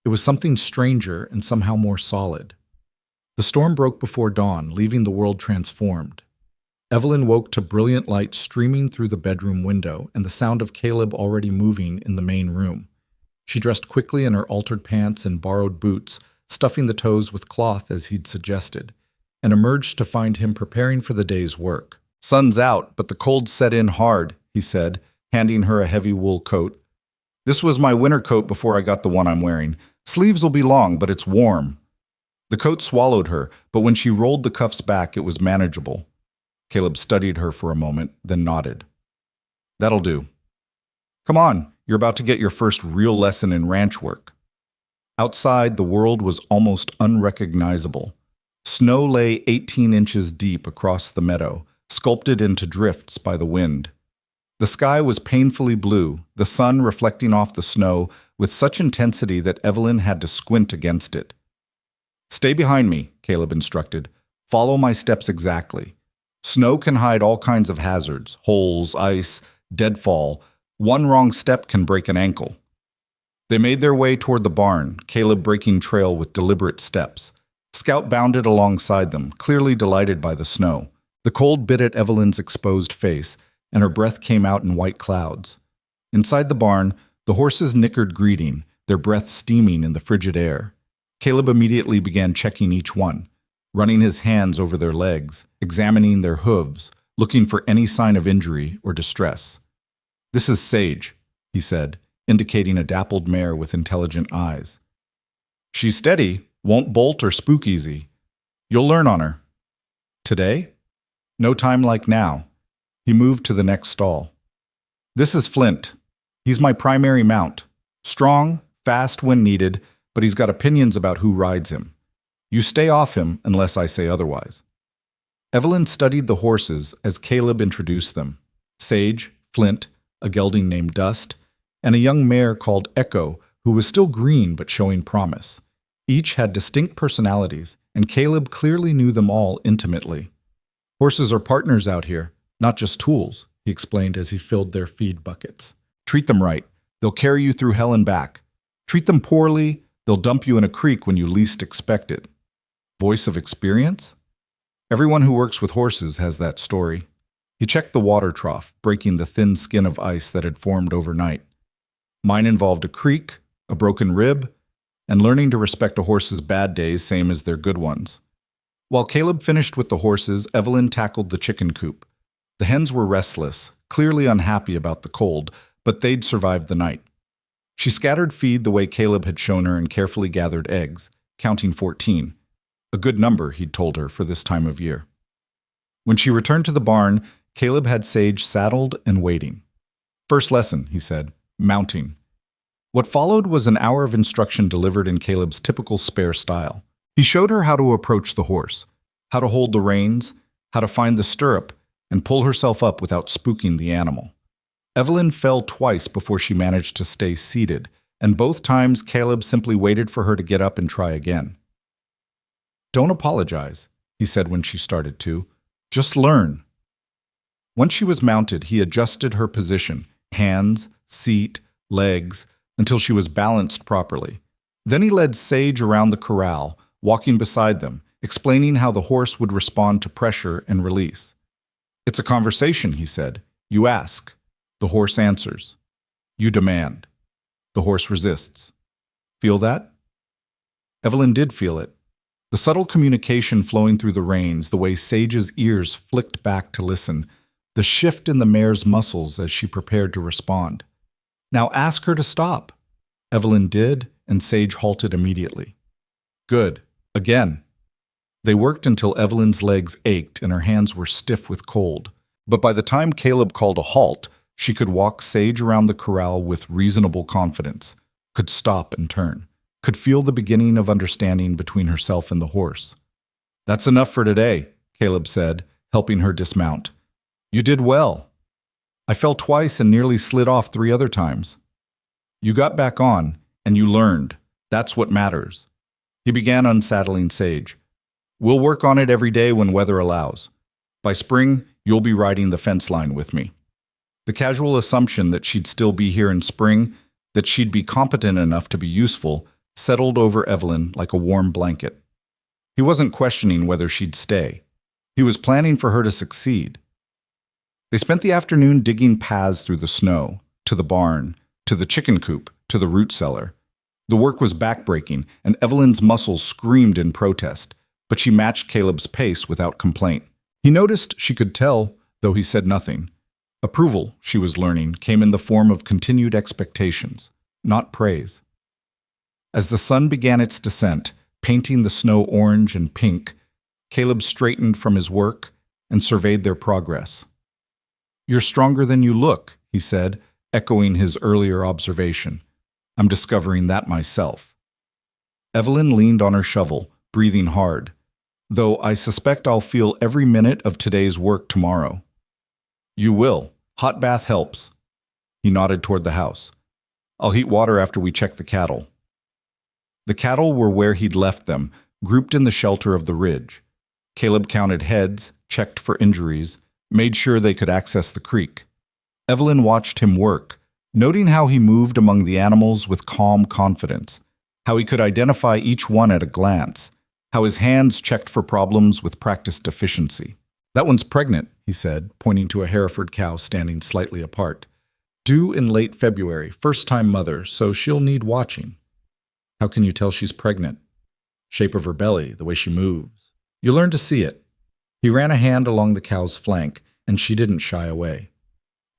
Speaker 1: It was something stranger and somehow more solid. The storm broke before dawn, leaving the world transformed. Evelyn woke to brilliant light streaming through the bedroom window and the sound of Caleb already moving in the main room. She dressed quickly in her altered pants and borrowed boots, stuffing the toes with cloth as he'd suggested, and emerged to find him preparing for the day's work. "Sun's out, but the cold set in hard," he said, handing her a heavy wool coat. "This was my winter coat before I got the one I'm wearing. Sleeves will be long, but it's warm." The coat swallowed her, but when she rolled the cuffs back, it was manageable. Caleb studied her for a moment, then nodded. "That'll do. Come on, you're about to get your first real lesson in ranch work." Outside, the world was almost unrecognizable. Snow lay 18 inches deep across the meadow, sculpted into drifts by the wind. The sky was painfully blue, the sun reflecting off the snow with such intensity that Evelyn had to squint against it. "Stay behind me," Caleb instructed. "Follow my steps exactly. Snow can hide all kinds of hazards, holes, ice, deadfall. One wrong step can break an ankle." They made their way toward the barn, Caleb breaking trail with deliberate steps. Scout bounded alongside them, clearly delighted by the snow. The cold bit at Evelyn's exposed face, and her breath came out in white clouds. Inside the barn, the horses nickered greeting, their breath steaming in the frigid air. Caleb immediately began checking each one, running his hands over their legs, examining their hooves, looking for any sign of injury or distress. "This is Sage," he said, indicating a dappled mare with intelligent eyes. "She's steady, won't bolt or spook easy. You'll learn on her." "Today?" "No time like now." He moved to the next stall. "This is Flint. He's my primary mount. Strong, fast when needed, but he's got opinions about who rides him. You stay off him unless I say otherwise." Evelyn studied the horses as Caleb introduced them. Sage, Flint, a gelding named Dust, and a young mare called Echo, who was still green but showing promise. Each had distinct personalities, and Caleb clearly knew them all intimately. "Horses are partners out here, not just tools," he explained as he filled their feed buckets. "Treat them right. They'll carry you through hell and back. Treat them poorly, they'll dump you in a creek when you least expect it." Voice of experience? Everyone who works with horses has that story. He checked the water trough, breaking the thin skin of ice that had formed overnight. Mine involved a creak, a broken rib, and learning to respect a horse's bad days same as their good ones. While Caleb finished with the horses, Evelyn tackled the chicken coop. The hens were restless, clearly unhappy about the cold, but they'd survived the night. She scattered feed the way Caleb had shown her and carefully gathered eggs, counting 14. A good number, he'd told her, for this time of year. When she returned to the barn, Caleb had Sage saddled and waiting. "First lesson," he said, "mounting. What followed was an hour of instruction delivered in Caleb's typical spare style. He showed her how to approach the horse, how to hold the reins, how to find the stirrup, and pull herself up without spooking the animal. Evelyn fell twice before she managed to stay seated, and both times Caleb simply waited for her to get up and try again. "Don't apologize," he said when she started to. "Just learn." Once she was mounted, he adjusted her position, hands, seat, legs, until she was balanced properly. Then he led Sage around the corral, walking beside them, explaining how the horse would respond to pressure and release. "It's a conversation," he said. "You ask. The horse answers. You demand. The horse resists. Feel that?" Evelyn did feel it. The subtle communication flowing through the reins, the way Sage's ears flicked back to listen, the shift in the mare's muscles as she prepared to respond. "Now ask her to stop." Evelyn did, and Sage halted immediately. "Good. Again." They worked until Evelyn's legs ached and her hands were stiff with cold. But by the time Caleb called a halt, she could walk Sage around the corral with reasonable confidence, could stop and turn, could feel the beginning of understanding between herself and the horse. "That's enough for today," Caleb said, helping her dismount. "You did well. I fell twice and nearly slid off 3 other times. You got back on, and you learned. That's what matters." He began unsaddling Sage. "We'll work on it every day when weather allows. By spring, you'll be riding the fence line with me." The casual assumption that she'd still be here in spring, that she'd be competent enough to be useful, settled over Evelyn like a warm blanket. He wasn't questioning whether she'd stay. He was planning for her to succeed. They spent the afternoon digging paths through the snow, to the barn, to the chicken coop, to the root cellar. The work was backbreaking, and Evelyn's muscles screamed in protest, but she matched Caleb's pace without complaint. He noticed she could tell, though he said nothing. Approval, she was learning, came in the form of continued expectations, not praise. As the sun began its descent, painting the snow orange and pink, Caleb straightened from his work and surveyed their progress. "You're stronger than you look," he said, echoing his earlier observation. "I'm discovering that myself." Evelyn leaned on her shovel, breathing hard. "Though I suspect I'll feel every minute of today's work tomorrow." "You will. Hot bath helps." He nodded toward the house. "I'll heat water after we check the cattle." The cattle were where he'd left them, grouped in the shelter of the ridge. Caleb counted heads, checked for injuries, made sure they could access the creek. Evelyn watched him work, noting how he moved among the animals with calm confidence, how he could identify each one at a glance, how his hands checked for problems with practiced efficiency. "That one's pregnant," he said, pointing to a Hereford cow standing slightly apart. "Due in late February, first-time mother, so she'll need watching." "How can you tell she's pregnant?" "Shape of her belly, the way she moves. You learn to see it." He ran a hand along the cow's flank, and she didn't shy away.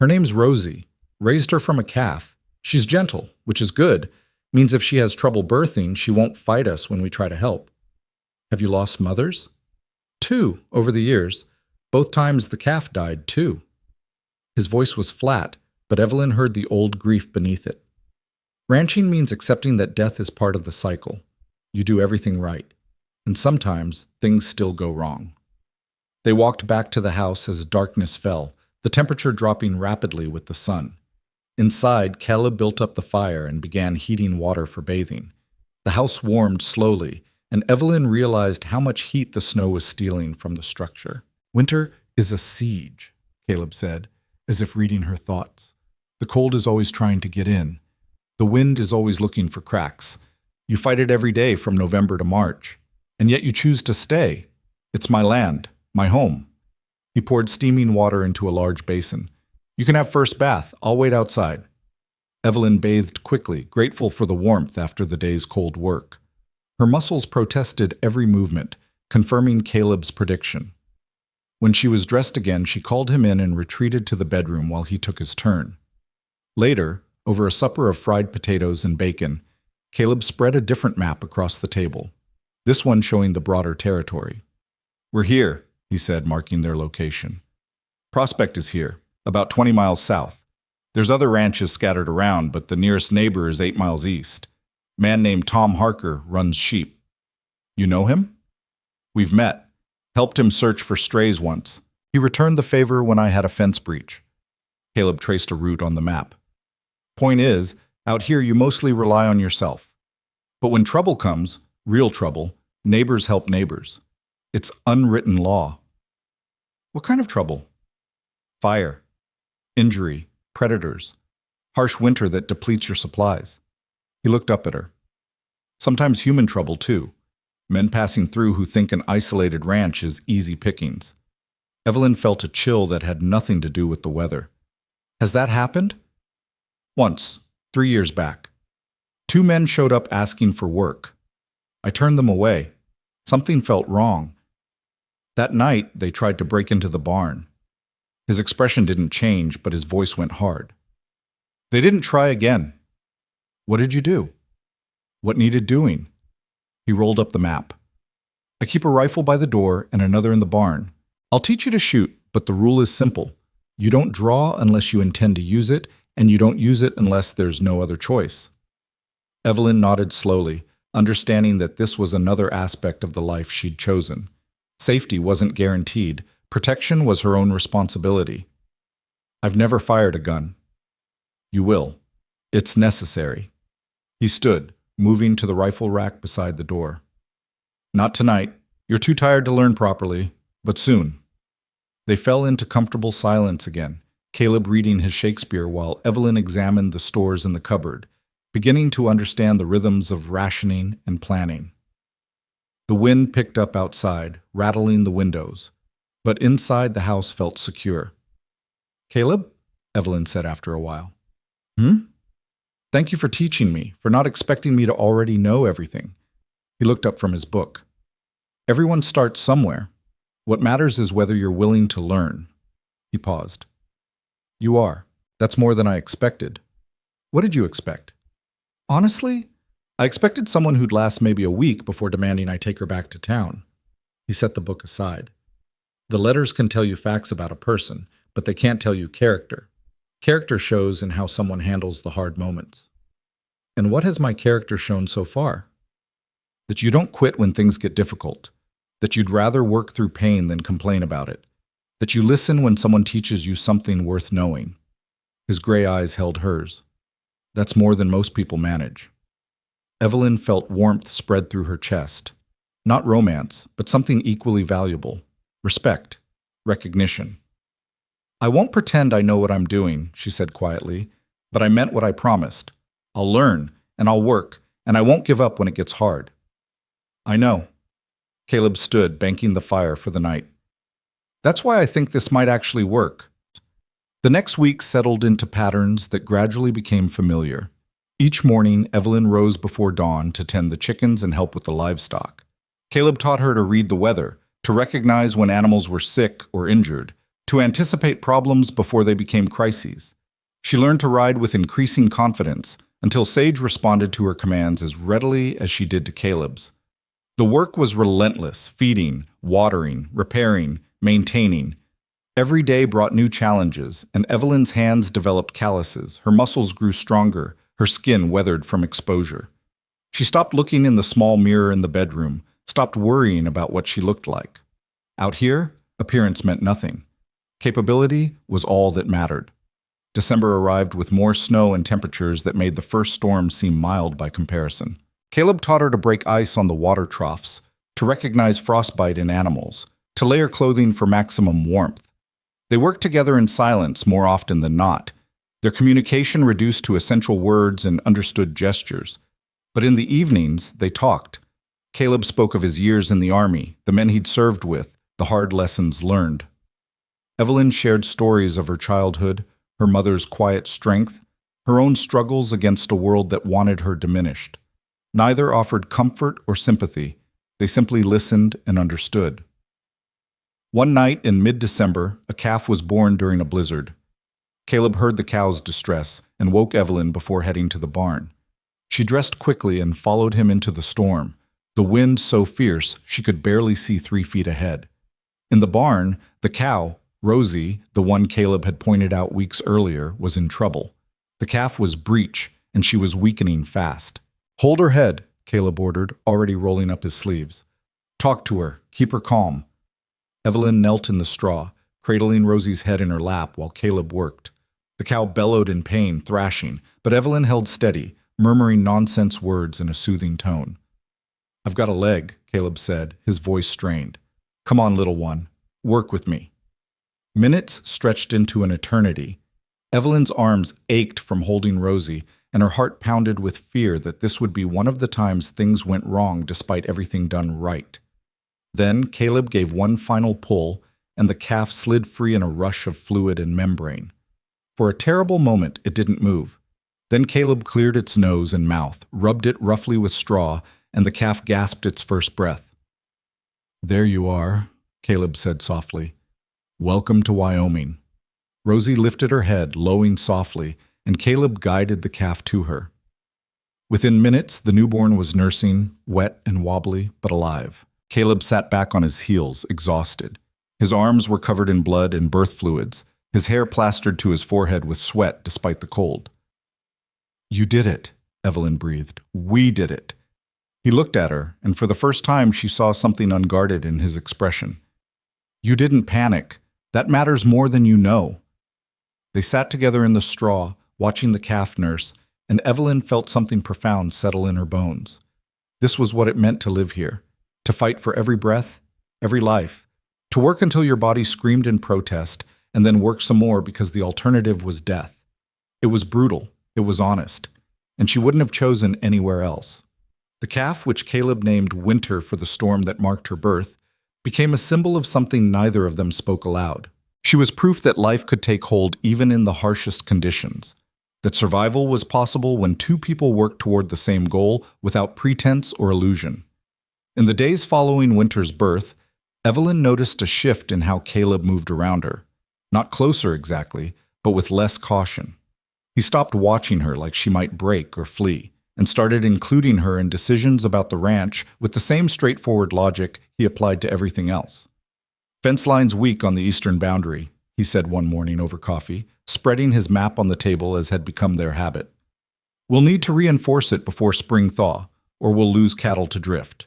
Speaker 1: "Her name's Rosie. Raised her from a calf. She's gentle, which is good. Means if she has trouble birthing, she won't fight us when we try to help." "Have you lost mothers?" "2 over the years. Both times the calf died, too." His voice was flat, but Evelyn heard the old grief beneath it. Ranching means accepting that death is part of the cycle. You do everything right, and sometimes things still go wrong. They walked back to the house as darkness fell, the temperature dropping rapidly with the sun. Inside, Caleb built up the fire and began heating water for bathing. The house warmed slowly, and Evelyn realized how much heat the snow was stealing from the structure. "Winter is a siege," Caleb said, as if reading her thoughts. "The cold is always trying to get in. The wind is always looking for cracks. You fight it every day from November to March. And yet you choose to stay. It's my land, my home." He poured steaming water into a large basin. "You can have first bath. I'll wait outside." Evelyn bathed quickly, grateful for the warmth after the day's cold work. Her muscles protested every movement, confirming Caleb's prediction. When she was dressed again, she called him in and retreated to the bedroom while he took his turn. Later, over a supper of fried potatoes and bacon, Caleb spread a different map across the table, this one showing the broader territory. "We're here," he said, marking their location. "Prospect is here, about 20 miles south. There's other ranches scattered around, but the nearest neighbor is 8 miles east. A man named Tom Harker runs sheep. You know him? We've met. Helped him search for strays once. He returned the favor when I had a fence breach. Caleb traced a route on the map. Point is, out here you mostly rely on yourself. But when trouble comes, real trouble, neighbors help neighbors. It's unwritten law. What kind of trouble? Fire, injury, predators, harsh winter that depletes your supplies. He looked up at her. Sometimes human trouble, too. Men passing through who think an isolated ranch is easy pickings. Evelyn felt a chill that had nothing to do with the weather. Has that happened? Once, 3 years back. 2 men showed up asking for work. I turned them away. Something felt wrong. That night, they tried to break into the barn. His expression didn't change, but his voice went hard. They didn't try again. What did you do? What needed doing? He rolled up the map. I keep a rifle by the door and another in the barn. I'll teach you to shoot, but the rule is simple. You don't draw unless you intend to use it, and you don't use it unless there's no other choice. Evelyn nodded slowly, understanding that this was another aspect of the life she'd chosen. Safety wasn't guaranteed. Protection was her own responsibility. I've never fired a gun. You will. It's necessary. He stood, moving to the rifle rack beside the door. Not tonight. You're too tired to learn properly, but soon. They fell into comfortable silence again, Caleb reading his Shakespeare while Evelyn examined the stores in the cupboard, beginning to understand the rhythms of rationing and planning. The wind picked up outside, rattling the windows, but inside the house felt secure. Caleb? Evelyn said after a while. Thank you for teaching me, for not expecting me to already know everything. He looked up from his book. Everyone starts somewhere. What matters is whether you're willing to learn. He paused. You are. That's more than I expected. What did you expect? Honestly, I expected someone who'd last maybe a week before demanding I take her back to town. He set the book aside. The letters can tell you facts about a person, but they can't tell you character. Character shows in how someone handles the hard moments. And what has my character shown so far? That you don't quit when things get difficult. That you'd rather work through pain than complain about it. That you listen when someone teaches you something worth knowing. His gray eyes held hers. That's more than most people manage. Evelyn felt warmth spread through her chest. Not romance, but something equally valuable. Respect. Recognition. I won't pretend I know what I'm doing, she said quietly, but I meant what I promised. I'll learn, and I'll work, and I won't give up when it gets hard. I know. Caleb stood, banking the fire for the night. That's why I think this might actually work. The next week settled into patterns that gradually became familiar. Each morning, Evelyn rose before dawn to tend the chickens and help with the livestock. Caleb taught her to read the weather, to recognize when animals were sick or injured, to anticipate problems before they became crises. She learned to ride with increasing confidence until Sage responded to her commands as readily as she did to Caleb's. The work was relentless, feeding, watering, repairing, maintaining. Every day brought new challenges, and Evelyn's hands developed calluses, her muscles grew stronger, her skin weathered from exposure. She stopped looking in the small mirror in the bedroom, stopped worrying about what she looked like. Out here, appearance meant nothing. Capability was all that mattered. December arrived with more snow and temperatures that made the first storm seem mild by comparison. Caleb taught her to break ice on the water troughs, to recognize frostbite in animals, to layer clothing for maximum warmth. They worked together in silence more often than not, their communication reduced to essential words and understood gestures. But in the evenings, they talked. Caleb spoke of his years in the army, the men he'd served with, the hard lessons learned. Evelyn shared stories of her childhood, her mother's quiet strength, her own struggles against a world that wanted her diminished. Neither offered comfort or sympathy. They simply listened and understood. One night in mid-December, a calf was born during a blizzard. Caleb heard the cow's distress and woke Evelyn before heading to the barn. She dressed quickly and followed him into the storm, the wind so fierce she could barely see 3 feet ahead. In the barn, the cow, Rosie, the one Caleb had pointed out weeks earlier, was in trouble. The calf was breech, and she was weakening fast. "Hold her head," Caleb ordered, already rolling up his sleeves. "Talk to her. Keep her calm." Evelyn knelt in the straw, cradling Rosie's head in her lap while Caleb worked. The cow bellowed in pain, thrashing, but Evelyn held steady, murmuring nonsense words in a soothing tone. "I've got a leg," Caleb said, his voice strained. "Come on, little one. Work with me." Minutes stretched into an eternity. Evelyn's arms ached from holding Rosie, and her heart pounded with fear that this would be one of the times things went wrong despite everything done right. Then Caleb gave one final pull, and the calf slid free in a rush of fluid and membrane. For a terrible moment, it didn't move. Then Caleb cleared its nose and mouth, rubbed it roughly with straw, and the calf gasped its first breath. "There you are," Caleb said softly. "Welcome to Wyoming." Rosie lifted her head, lowing softly, and Caleb guided the calf to her. Within minutes, the newborn was nursing, wet and wobbly, but alive. Caleb sat back on his heels, exhausted. His arms were covered in blood and birth fluids, his hair plastered to his forehead with sweat despite the cold. "You did it," Evelyn breathed. "We did it." He looked at her, and for the first time she saw something unguarded in his expression. "You didn't panic. That matters more than you know." They sat together in the straw, watching the calf nurse, and Evelyn felt something profound settle in her bones. This was what it meant to live here, to fight for every breath, every life, to work until your body screamed in protest, and then work some more because the alternative was death. It was brutal, it was honest, and she wouldn't have chosen anywhere else. The calf, which Caleb named Winter for the storm that marked her birth, became a symbol of something neither of them spoke aloud. She was proof that life could take hold even in the harshest conditions, that survival was possible when two people worked toward the same goal without pretense or illusion. In the days following Winter's birth, Evelyn noticed a shift in how Caleb moved around her. Not closer exactly, but with less caution. He stopped watching her like she might break or flee, and started including her in decisions about the ranch with the same straightforward logic he applied to everything else. "Fence line's weak on the eastern boundary," he said one morning over coffee, spreading his map on the table as had become their habit. "We'll need to reinforce it before spring thaw, or we'll lose cattle to drift."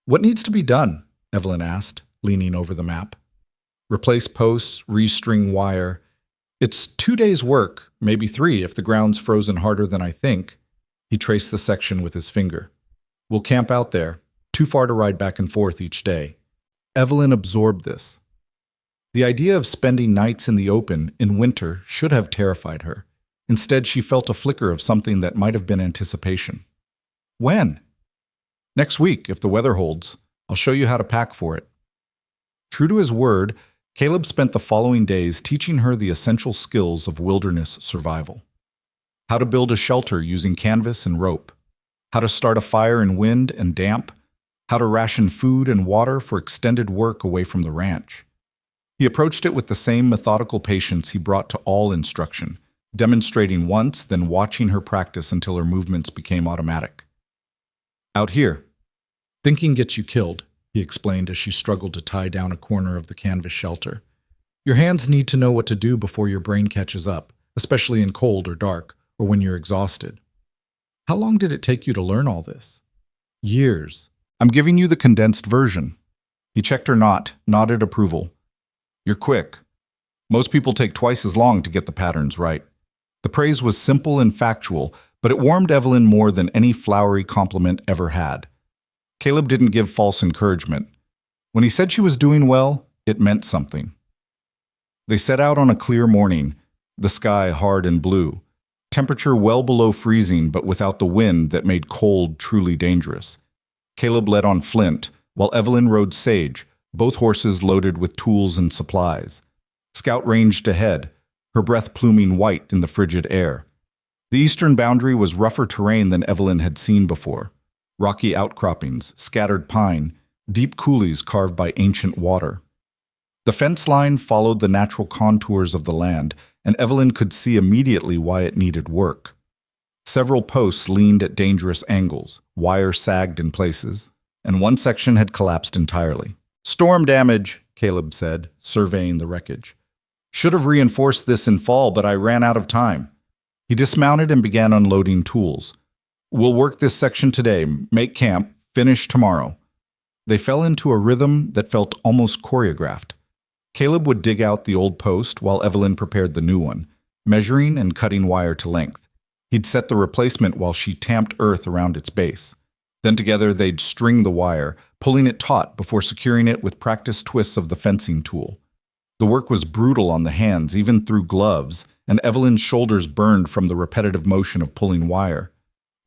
Speaker 1: "What needs to be done?" Evelyn asked, leaning over the map. "Replace posts, restring wire. It's 2 days' work, maybe 3 if the ground's frozen harder than I think." He traced the section with his finger. "We'll camp out there, too far to ride back and forth each day." Evelyn absorbed this. The idea of spending nights in the open in winter should have terrified her. Instead, she felt a flicker of something that might have been anticipation. "When?" "Next week, if the weather holds. I'll show you how to pack for it." True to his word, Caleb spent the following days teaching her the essential skills of wilderness survival. How to build a shelter using canvas and rope. How to start a fire in wind and damp. How to ration food and water for extended work away from the ranch. He approached it with the same methodical patience he brought to all instruction, demonstrating once, then watching her practice until her movements became automatic. "Out here. Thinking gets you killed," he explained as she struggled to tie down a corner of the canvas shelter. "Your hands need to know what to do before your brain catches up, especially in cold or dark, or when you're exhausted." "How long did it take you to learn all this?" "Years. I'm giving you the condensed version." He checked her nodded approval. "You're quick. Most people take twice as long to get the patterns right." The praise was simple and factual, but it warmed Evelyn more than any flowery compliment ever had. Caleb didn't give false encouragement. When he said she was doing well, it meant something. They set out on a clear morning, the sky hard and blue, temperature well below freezing but without the wind that made cold truly dangerous. Caleb led on Flint, while Evelyn rode Sage, both horses loaded with tools and supplies. Scout ranged ahead, her breath pluming white in the frigid air. The eastern boundary was rougher terrain than Evelyn had seen before. Rocky outcroppings, scattered pine, deep coulees carved by ancient water. The fence line followed the natural contours of the land, and Evelyn could see immediately why it needed work. Several posts leaned at dangerous angles, wire sagged in places, and one section had collapsed entirely. Storm damage, Caleb said, surveying the wreckage. Should have reinforced this in fall, but I ran out of time. He dismounted and began unloading tools. We'll work this section today, make camp, finish tomorrow. They fell into a rhythm that felt almost choreographed. Caleb would dig out the old post while Evelyn prepared the new one, measuring and cutting wire to length. He'd set the replacement while she tamped earth around its base. Then together they'd string the wire, pulling it taut before securing it with practiced twists of the fencing tool. The work was brutal on the hands, even through gloves, and Evelyn's shoulders burned from the repetitive motion of pulling wire.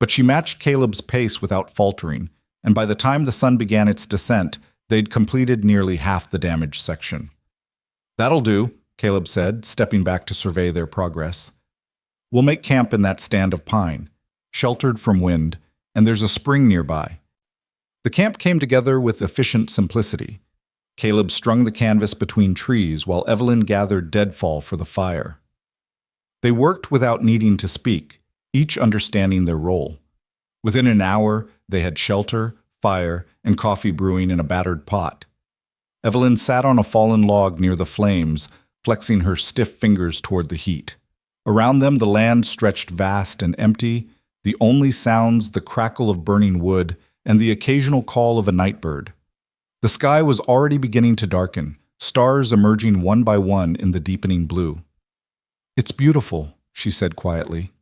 Speaker 1: But she matched Caleb's pace without faltering, and by the time the sun began its descent, they'd completed nearly half the damaged section. That'll do, Caleb said, stepping back to survey their progress. We'll make camp in that stand of pine, sheltered from wind, and there's a spring nearby. The camp came together with efficient simplicity. Caleb strung the canvas between trees while Evelyn gathered deadfall for the fire. They worked without needing to speak, each understanding their role. Within an hour, they had shelter, fire, and coffee brewing in a battered pot. Evelyn sat on a fallen log near the flames, flexing her stiff fingers toward the heat. Around them, the land stretched vast and empty, the only sounds the crackle of burning wood and the occasional call of a night bird. The sky was already beginning to darken, stars emerging one by one in the deepening blue. It's beautiful, she said quietly.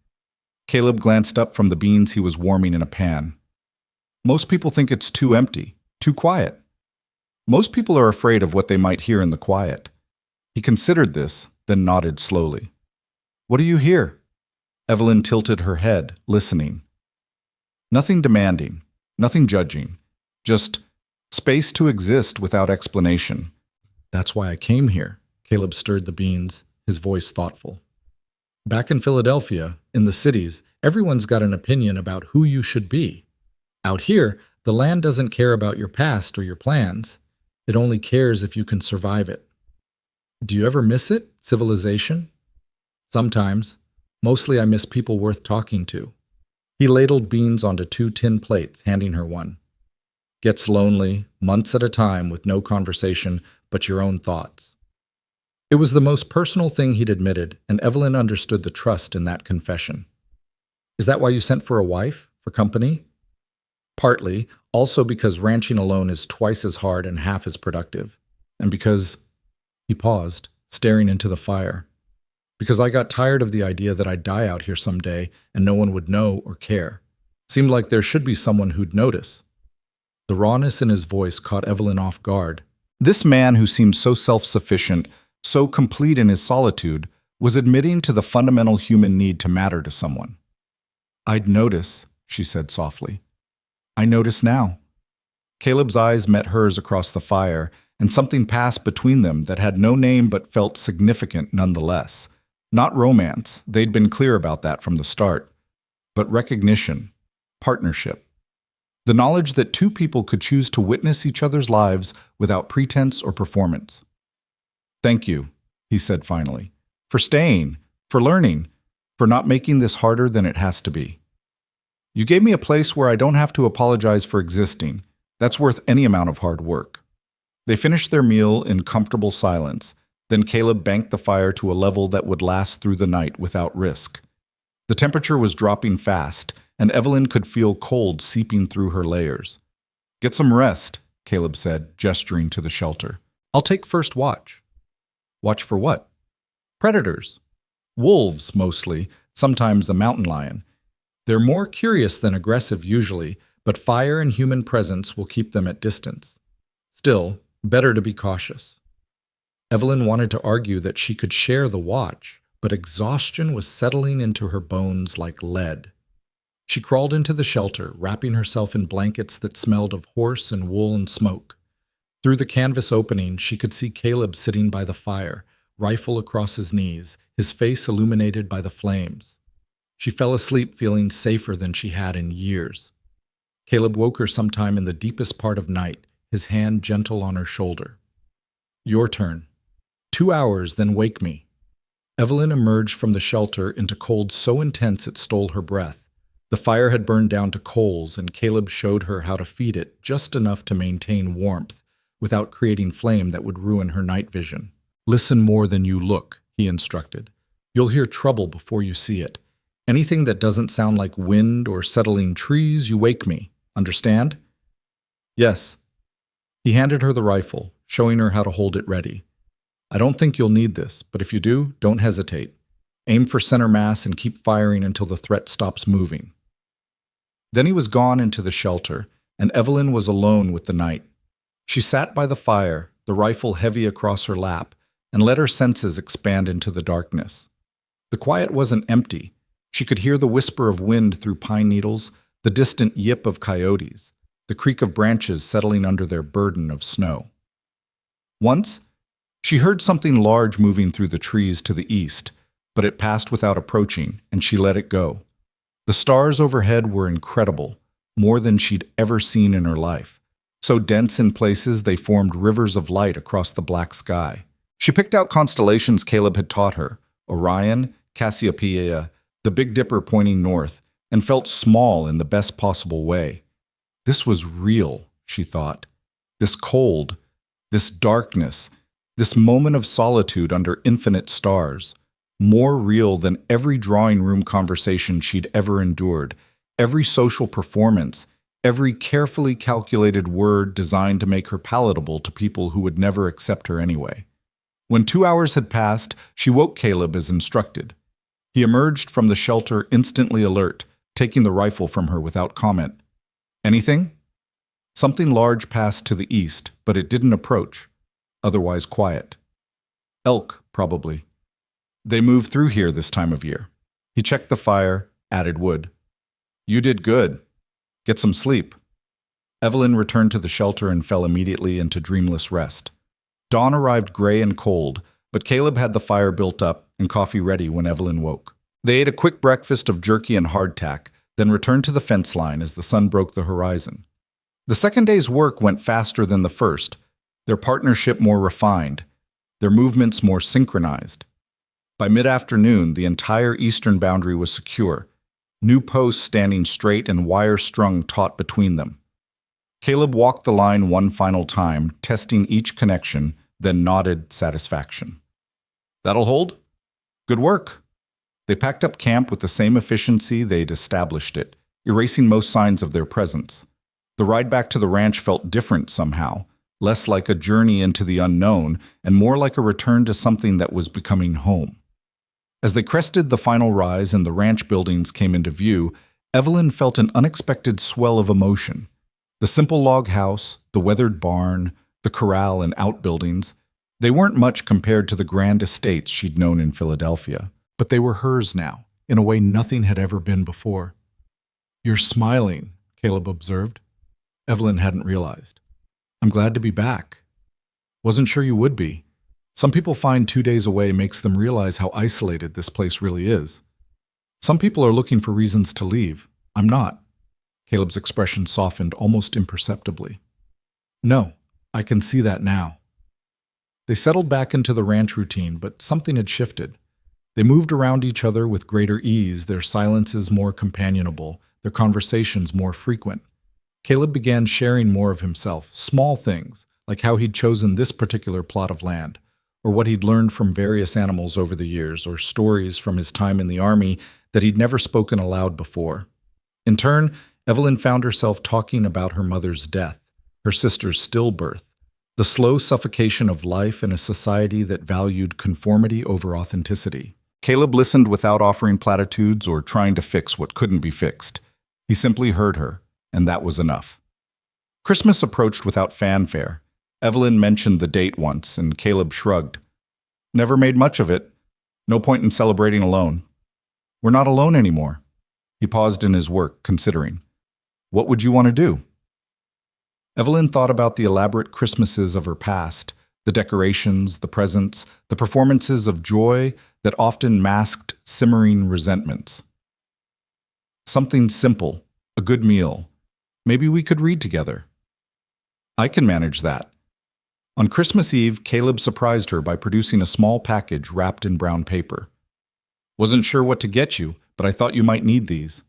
Speaker 1: Caleb glanced up from the beans he was warming in a pan. Most people think it's too empty, too quiet. Most people are afraid of what they might hear in the quiet. He considered this, then nodded slowly. What do you hear? Evelyn tilted her head, listening. Nothing demanding, nothing judging, just space to exist without explanation. That's why I came here. Caleb stirred the beans, his voice thoughtful. Back in Philadelphia, in the cities, everyone's got an opinion about who you should be. Out here, the land doesn't care about your past or your plans. It only cares if you can survive it. Do you ever miss it, civilization? Sometimes. Mostly I miss people worth talking to. He ladled beans onto 2 tin plates, handing her one. Gets lonely, months at a time with no conversation but your own thoughts. It was the most personal thing he'd admitted, and Evelyn understood the trust in that confession. Is that why you sent for a wife? For company? Partly, also because ranching alone is twice as hard and half as productive. And because... He paused, staring into the fire. Because I got tired of the idea that I'd die out here someday and no one would know or care. Seemed like there should be someone who'd notice. The rawness in his voice caught Evelyn off guard. This man who seemed so self-sufficient, so complete in his solitude, was admitting to the fundamental human need to matter to someone. I'd notice, she said softly. I notice now. Caleb's eyes met hers across the fire, and something passed between them that had no name but felt significant nonetheless. Not romance, they'd been clear about that from the start, but recognition, partnership. The knowledge that 2 people could choose to witness each other's lives without pretense or performance. Thank you, he said finally, for staying, for learning, for not making this harder than it has to be. You gave me a place where I don't have to apologize for existing. That's worth any amount of hard work. They finished their meal in comfortable silence. Then Caleb banked the fire to a level that would last through the night without risk. The temperature was dropping fast, and Evelyn could feel cold seeping through her layers. Get some rest, Caleb said, gesturing to the shelter. I'll take first watch. Watch for what? Predators. Wolves, mostly, sometimes a mountain lion. They're more curious than aggressive usually, but fire and human presence will keep them at distance. Still, better to be cautious. Evelyn wanted to argue that she could share the watch, but exhaustion was settling into her bones like lead. She crawled into the shelter, wrapping herself in blankets that smelled of horse and wool and smoke. Through the canvas opening, she could see Caleb sitting by the fire, rifle across his knees, his face illuminated by the flames. She fell asleep feeling safer than she had in years. Caleb woke her sometime in the deepest part of night, his hand gentle on her shoulder. Your turn. 2 hours, then wake me. Evelyn emerged from the shelter into cold so intense it stole her breath. The fire had burned down to coals, and Caleb showed her how to feed it just enough to maintain warmth, without creating flame that would ruin her night vision. Listen more than you look, he instructed. You'll hear trouble before you see it. Anything that doesn't sound like wind or settling trees, you wake me. Understand? Yes. He handed her the rifle, showing her how to hold it ready. I don't think you'll need this, but if you do, don't hesitate. Aim for center mass and keep firing until the threat stops moving. Then he was gone into the shelter, and Evelyn was alone with the night. She sat by the fire, the rifle heavy across her lap, and let her senses expand into the darkness. The quiet wasn't empty. She could hear the whisper of wind through pine needles, the distant yip of coyotes, the creak of branches settling under their burden of snow. Once, she heard something large moving through the trees to the east, but it passed without approaching, and she let it go. The stars overhead were incredible, more than she'd ever seen in her life. So dense in places they formed rivers of light across the black sky. She picked out constellations Caleb had taught her, Orion, Cassiopeia, the Big Dipper pointing north, and felt small in the best possible way. This was real, she thought. This cold, this darkness, this moment of solitude under infinite stars, more real than every drawing room conversation she'd ever endured, every social performance, every carefully calculated word designed to make her palatable to people who would never accept her anyway. When 2 hours had passed, she woke Caleb as instructed. He emerged from the shelter instantly alert, taking the rifle from her without comment. Anything? Something large passed to the east, but it didn't approach. Otherwise quiet. Elk, probably. They move through here this time of year. He checked the fire, added wood. You did good. Get some sleep. Evelyn returned to the shelter and fell immediately into dreamless rest. Dawn arrived gray and cold, but Caleb had the fire built up and coffee ready when Evelyn woke. They ate a quick breakfast of jerky and hardtack, then returned to the fence line as the sun broke the horizon. The second day's work went faster than the first, their partnership more refined, their movements more synchronized. By mid-afternoon, the entire eastern boundary was secure, new posts standing straight and wire strung taut between them. Caleb walked the line one final time, testing each connection, then nodded satisfaction. That'll hold? Good work. They packed up camp with the same efficiency they'd established it, erasing most signs of their presence. The ride back to the ranch felt different somehow, less like a journey into the unknown and more like a return to something that was becoming home. As they crested the final rise and the ranch buildings came into view, Evelyn felt an unexpected swell of emotion. The simple log house, the weathered barn, the corral and outbuildings, they weren't much compared to the grand estates she'd known in Philadelphia, but they were hers now, in a way nothing had ever been before. You're smiling, Caleb observed. Evelyn hadn't realized. I'm glad to be back. Wasn't sure you would be. Some people find 2 days away makes them realize how isolated this place really is. Some people are looking for reasons to leave. I'm not. Caleb's expression softened almost imperceptibly. No, I can see that now. They settled back into the ranch routine, but something had shifted. They moved around each other with greater ease, their silences more companionable, their conversations more frequent. Caleb began sharing more of himself, small things, like how he'd chosen this particular plot of land, or what he'd learned from various animals over the years, or stories from his time in the army that he'd never spoken aloud before. In turn, Evelyn found herself talking about her mother's death, her sister's stillbirth, the slow suffocation of life in a society that valued conformity over authenticity. Caleb listened without offering platitudes or trying to fix what couldn't be fixed. He simply heard her, and that was enough. Christmas approached without fanfare. Evelyn mentioned the date once, and Caleb shrugged. Never made much of it. No point in celebrating alone. We're not alone anymore. He paused in his work, considering. What would you want to do? Evelyn thought about the elaborate Christmases of her past, the decorations, the presents, the performances of joy that often masked simmering resentments. Something simple, a good meal. Maybe we could read together. I can manage that. On Christmas Eve, Caleb surprised her by producing a small package wrapped in brown paper. Wasn't sure what to get you, but I thought you might need these.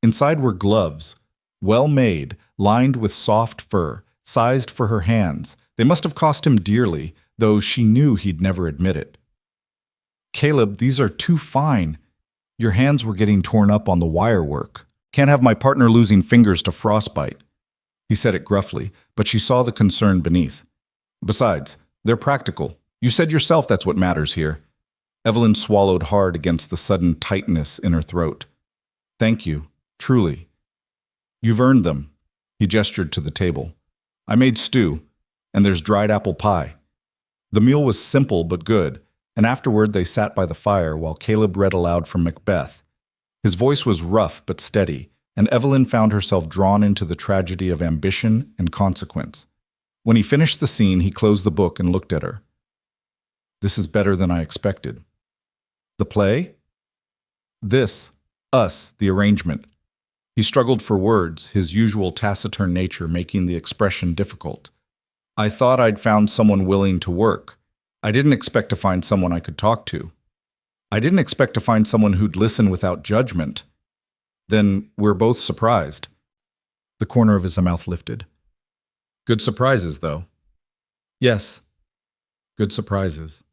Speaker 1: Inside were gloves, well made, lined with soft fur, sized for her hands, They must have cost him dearly, though she knew he'd never admit it. Caleb, these are too fine. Your hands were getting torn up on the wire work. Can't have my partner losing fingers to frostbite. He said it gruffly, but she saw the concern beneath. Besides, they're practical. You said yourself that's what matters here. Evelyn swallowed hard against the sudden tightness in her throat. Thank you, truly. You've earned them. He gestured to the table. I made stew, and there's dried apple pie. The meal was simple but good, and afterward they sat by the fire while Caleb read aloud from Macbeth. His voice was rough but steady, and Evelyn found herself drawn into the tragedy of ambition and consequence. When he finished the scene, he closed the book and looked at her. This is better than I expected. The play? This, us, the arrangement. He struggled for words, his usual taciturn nature making the expression difficult. I thought I'd found someone willing to work. I didn't expect to find someone I could talk to. I didn't expect to find someone who'd listen without judgment. Then we're both surprised. The corner of his mouth lifted. Good surprises, though. Yes, good surprises.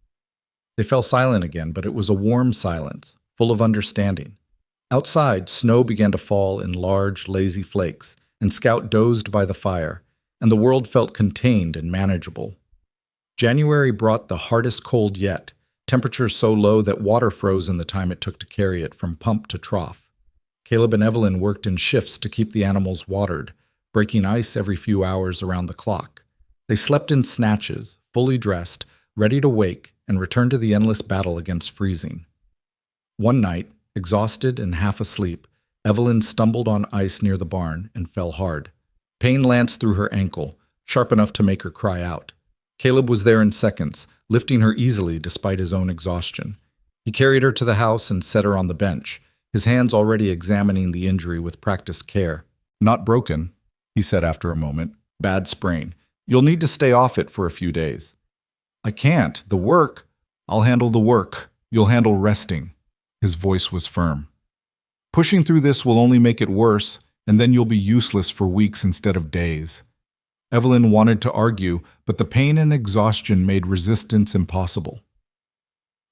Speaker 1: They fell silent again, but it was a warm silence, full of understanding. Outside, snow began to fall in large, lazy flakes, and Scout dozed by the fire, and the world felt contained and manageable. January brought the hardest cold yet, temperatures so low that water froze in the time it took to carry it from pump to trough. Caleb and Evelyn worked in shifts to keep the animals watered, breaking ice every few hours around the clock. They slept in snatches, fully dressed, ready to wake and return to the endless battle against freezing. One night, exhausted and half asleep, Evelyn stumbled on ice near the barn and fell hard. Pain lanced through her ankle, sharp enough to make her cry out. Caleb was there in seconds, lifting her easily despite his own exhaustion. He carried her to the house and set her on the bench, his hands already examining the injury with practiced care. Not broken, he said after a moment. Bad sprain. You'll need to stay off it for a few days. I can't. The work. I'll handle the work. You'll handle resting. His voice was firm. Pushing through this will only make it worse, and then you'll be useless for weeks instead of days. Evelyn wanted to argue, but the pain and exhaustion made resistance impossible.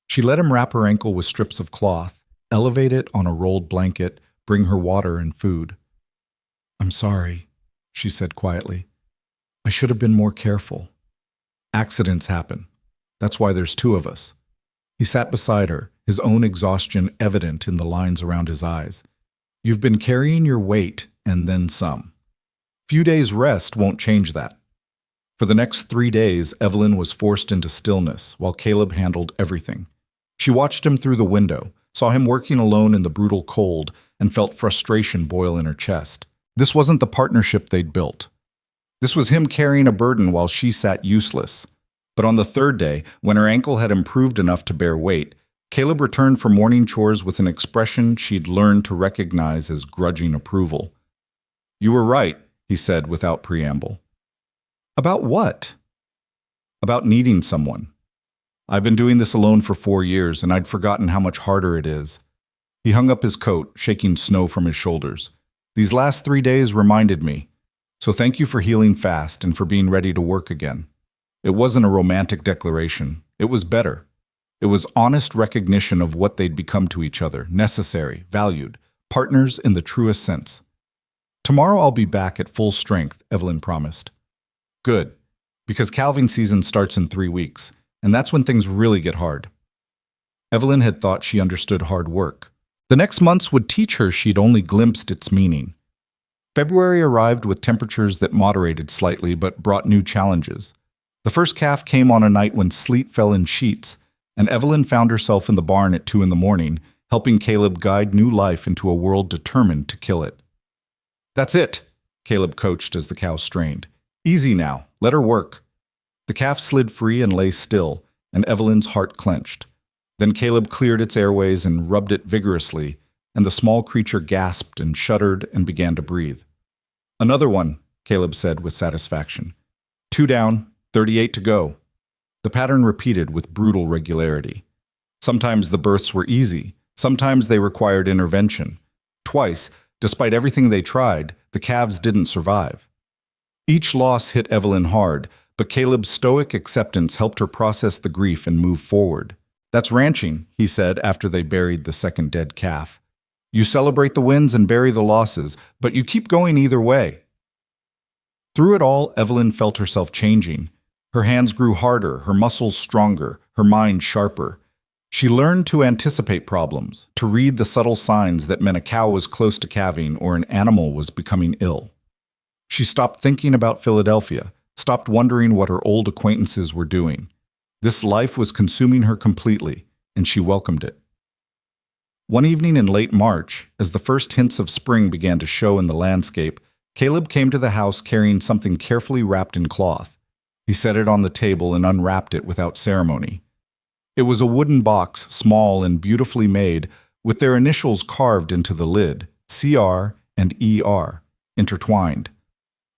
Speaker 1: She let him wrap her ankle with strips of cloth, elevate it on a rolled blanket, bring her water and food. I'm sorry, she said quietly. I should have been more careful. Accidents happen. That's why there's two of us. He sat beside her, his own exhaustion evident in the lines around his eyes. You've been carrying your weight and then some. Few days' rest won't change that. For the next 3 days, Evelyn was forced into stillness while Caleb handled everything. She watched him through the window, saw him working alone in the brutal cold, and felt frustration boil in her chest. This wasn't the partnership they'd built. This was him carrying a burden while she sat useless. But on the third day, when her ankle had improved enough to bear weight, Caleb returned from morning chores with an expression she'd learned to recognize as grudging approval. You were right, he said without preamble. About what? About needing someone. I've been doing this alone for 4 years, and I'd forgotten how much harder it is. He hung up his coat, shaking snow from his shoulders. These last 3 days reminded me. So thank you for healing fast and for being ready to work again. It wasn't a romantic declaration. It was better. It was honest recognition of what they'd become to each other, necessary, valued, partners in the truest sense. Tomorrow I'll be back at full strength, Evelyn promised. Good, because calving season starts in 3 weeks, and that's when things really get hard. Evelyn had thought she understood hard work. The next months would teach her she'd only glimpsed its meaning. February arrived with temperatures that moderated slightly but brought new challenges. The first calf came on a night when sleet fell in sheets, and Evelyn found herself in the barn at 2 a.m, helping Caleb guide new life into a world determined to kill it. That's it, Caleb coached as the cow strained. Easy now, let her work. The calf slid free and lay still, and Evelyn's heart clenched. Then Caleb cleared its airways and rubbed it vigorously, and the small creature gasped and shuddered and began to breathe. Another one, Caleb said with satisfaction. 2 down, 38 to go. The pattern repeated with brutal regularity. Sometimes the births were easy, sometimes they required intervention. Twice, despite everything they tried, the calves didn't survive. Each loss hit Evelyn hard, But Caleb's stoic acceptance helped her process the grief and move forward. "That's ranching," he said after they buried the second dead calf. "You celebrate the wins and bury the losses, but you keep going either way." Through it all, Evelyn felt herself changing. Her hands grew harder, her muscles stronger, her mind sharper. She learned to anticipate problems, to read the subtle signs that meant a cow was close to calving or an animal was becoming ill. She stopped thinking about Philadelphia, stopped wondering what her old acquaintances were doing. This life was consuming her completely, and she welcomed it. One evening in late March, as the first hints of spring began to show in the landscape, Caleb came to the house carrying something carefully wrapped in cloth. He set it on the table and unwrapped it without ceremony. It was a wooden box, small and beautifully made, with their initials carved into the lid, CR and ER, intertwined.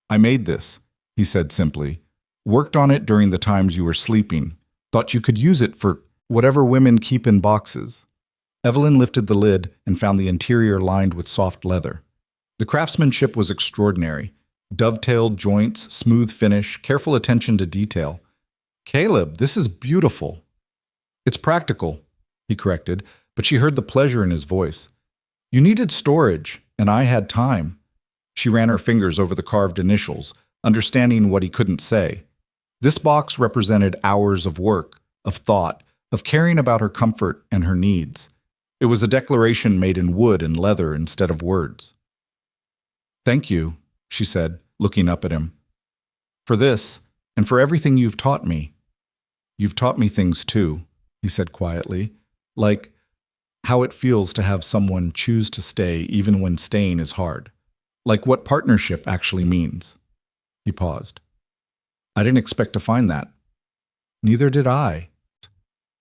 Speaker 1: "I made this," he said simply. "Worked on it during the times you were sleeping. Thought you could use it for whatever women keep in boxes." Evelyn lifted the lid and found the interior lined with soft leather. The craftsmanship was extraordinary. Dovetailed joints, smooth finish, careful attention to detail. "Caleb, this is beautiful." "It's practical," he corrected, but she heard the pleasure in his voice. "You needed storage, and I had time." She ran her fingers over the carved initials, understanding what he couldn't say. This box represented hours of work, of thought, of caring about her comfort and her needs. It was a declaration made in wood and leather instead of words. "Thank you," she said, looking up at him. "For this, and for everything you've taught me." "You've taught me things too," he said quietly, "like how it feels to have someone choose to stay even when staying is hard. Like what partnership actually means." He paused. "I didn't expect to find that." "Neither did I."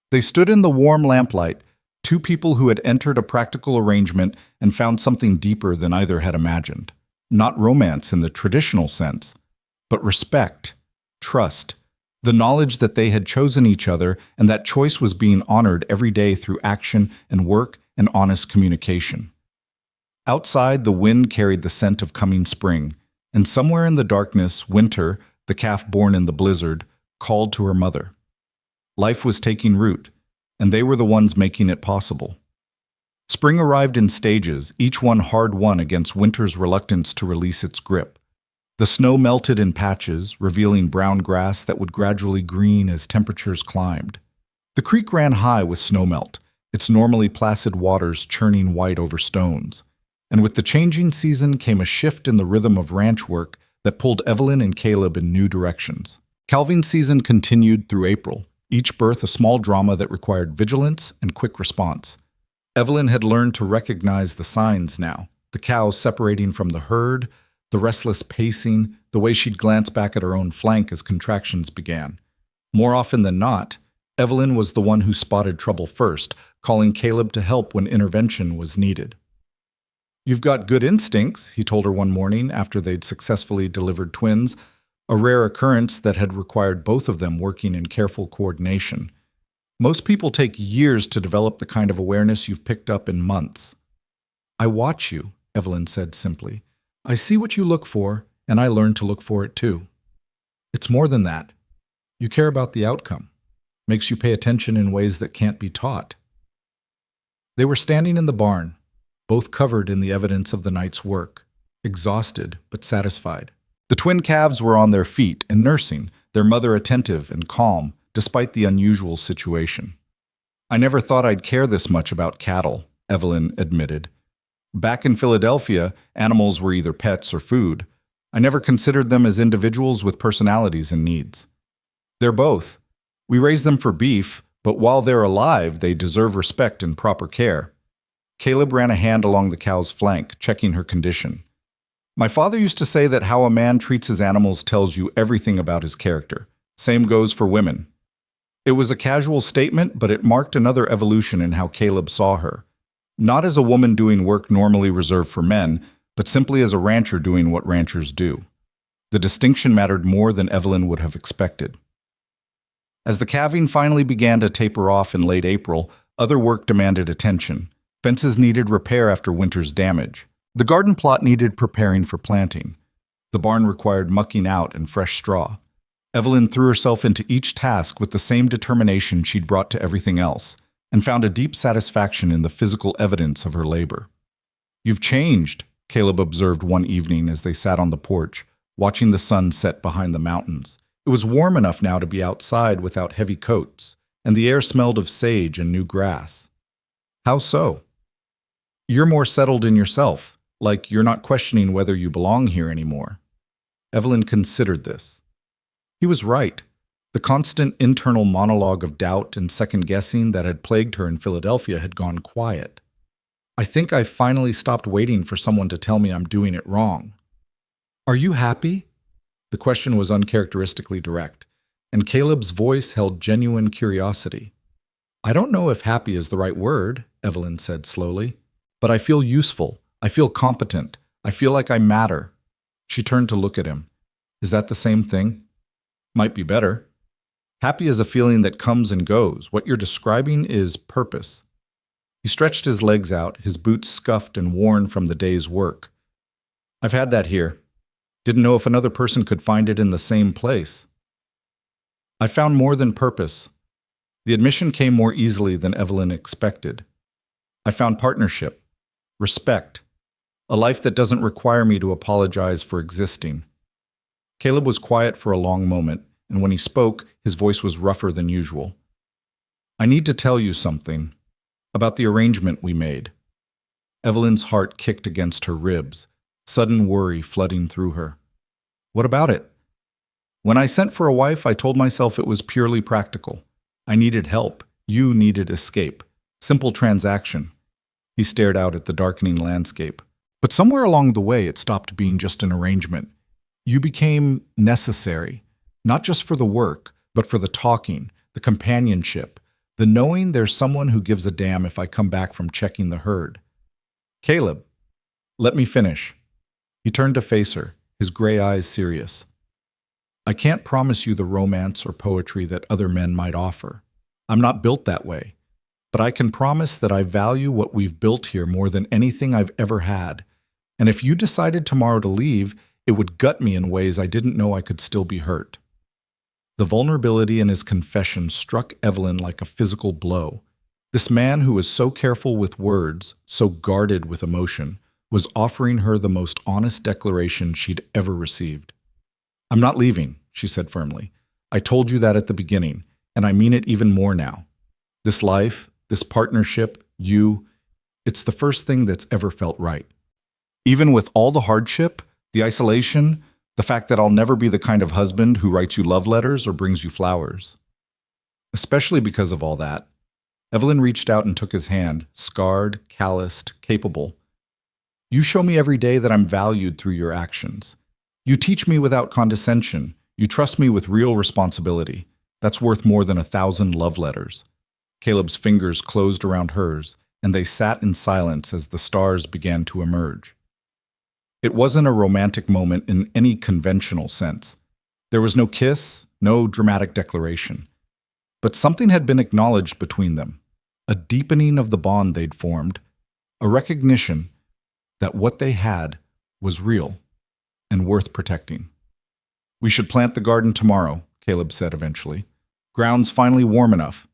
Speaker 1: They stood in the warm lamplight, two people who had entered a practical arrangement and found something deeper than either had imagined. Not romance in the traditional sense, but respect, trust, the knowledge that they had chosen each other and that choice was being honored every day through action and work and honest communication. Outside, the wind carried the scent of coming spring, and somewhere in the darkness, Winter, the calf born in the blizzard, called to her mother. Life was taking root, and they were the ones making it possible. Spring arrived in stages, each one hard-won against winter's reluctance to release its grip. The snow melted in patches, revealing brown grass that would gradually green as temperatures climbed. The creek ran high with snowmelt, its normally placid waters churning white over stones. And with the changing season came a shift in the rhythm of ranch work that pulled Evelyn and Caleb in new directions. Calving season continued through April, each birth a small drama that required vigilance and quick response. Evelyn had learned to recognize the signs now, the cows separating from the herd, the restless pacing, the way she'd glance back at her own flank as contractions began. More often than not, Evelyn was the one who spotted trouble first, calling Caleb to help when intervention was needed. "You've got good instincts," he told her one morning after they'd successfully delivered twins, a rare occurrence that had required both of them working in careful coordination. "Most people take years to develop the kind of awareness you've picked up in months." "I watch you," Evelyn said simply. "I see what you look for, and I learn to look for it too. It's more than that. You care about the outcome. Makes you pay attention in ways that can't be taught." They were standing in the barn, both covered in the evidence of the night's work, exhausted but satisfied. The twin calves were on their feet and nursing, their mother attentive and calm, despite the unusual situation. "I never thought I'd care this much about cattle," Evelyn admitted. "Back in Philadelphia, animals were either pets or food. I never considered them as individuals with personalities and needs. They're both. We raise them for beef, but while they're alive, they deserve respect and proper care." Caleb ran a hand along the cow's flank, checking her condition. "My father used to say that how a man treats his animals tells you everything about his character. Same goes for women." It was a casual statement, but it marked another evolution in how Caleb saw her. Not as a woman doing work normally reserved for men, but simply as a rancher doing what ranchers do. The distinction mattered more than Evelyn would have expected. As the calving finally began to taper off in late April, other work demanded attention. Fences needed repair after winter's damage. The garden plot needed preparing for planting. The barn required mucking out and fresh straw. Evelyn threw herself into each task with the same determination she'd brought to everything else, and found a deep satisfaction in the physical evidence of her labor. "You've changed," Caleb observed one evening as they sat on the porch, watching the sun set behind the mountains. It was warm enough now to be outside without heavy coats, and the air smelled of sage and new grass. "How so?" "You're more settled in yourself, like you're not questioning whether you belong here anymore." Evelyn considered this. He was right. The constant internal monologue of doubt and second-guessing that had plagued her in Philadelphia had gone quiet. "I think I finally stopped waiting for someone to tell me I'm doing it wrong." "Are you happy?" The question was uncharacteristically direct, and Caleb's voice held genuine curiosity. "I don't know if happy is the right word," Evelyn said slowly, "but I feel useful. I feel competent. I feel like I matter." She turned to look at him. "Is that the same thing?" "Might be better. Happy is a feeling that comes and goes. What you're describing is purpose." He stretched his legs out, his boots scuffed and worn from the day's work. "I've had that here. Didn't know if another person could find it in the same place." "I found more than purpose." The admission came more easily than Evelyn expected. "I found partnership, respect, a life that doesn't require me to apologize for existing." Caleb was quiet for a long moment, and when he spoke, his voice was rougher than usual. "I need to tell you something about the arrangement we made." Evelyn's heart kicked against her ribs, sudden worry flooding through her. "What about it?" "When I sent for a wife, I told myself it was purely practical. I needed help. You needed escape. Simple transaction." He stared out at the darkening landscape. "But somewhere along the way, it stopped being just an arrangement. You became necessary, not just for the work, but for the talking, the companionship, the knowing there's someone who gives a damn if I come back from checking the herd." "Caleb, let me finish." He turned to face her, his gray eyes serious. "I can't promise you the romance or poetry that other men might offer. I'm not built that way. But I can promise that I value what we've built here more than anything I've ever had. And if you decided tomorrow to leave, it would gut me in ways I didn't know I could still be hurt." The vulnerability in his confession struck Evelyn like a physical blow. This man who was so careful with words, so guarded with emotion, was offering her the most honest declaration she'd ever received. "I'm not leaving," she said firmly. "I told you that at the beginning, and I mean it even more now. This life, this partnership, it's the first thing that's ever felt right. Even with all the hardship, the isolation, the fact that I'll never be the kind of husband who writes you love letters or brings you flowers." Especially because of all that, Evelyn reached out and took his hand, scarred, calloused, capable. "You show me every day that I'm valued through your actions. You teach me without condescension. You trust me with real responsibility. That's worth more than 1,000 love letters." Caleb's fingers closed around hers, and they sat in silence as the stars began to emerge. It wasn't a romantic moment in any conventional sense. There was no kiss, no dramatic declaration. But something had been acknowledged between them, a deepening of the bond they'd formed, a recognition that what they had was real and worth protecting. "We should plant the garden tomorrow," Caleb said eventually. "Ground's finally warm enough."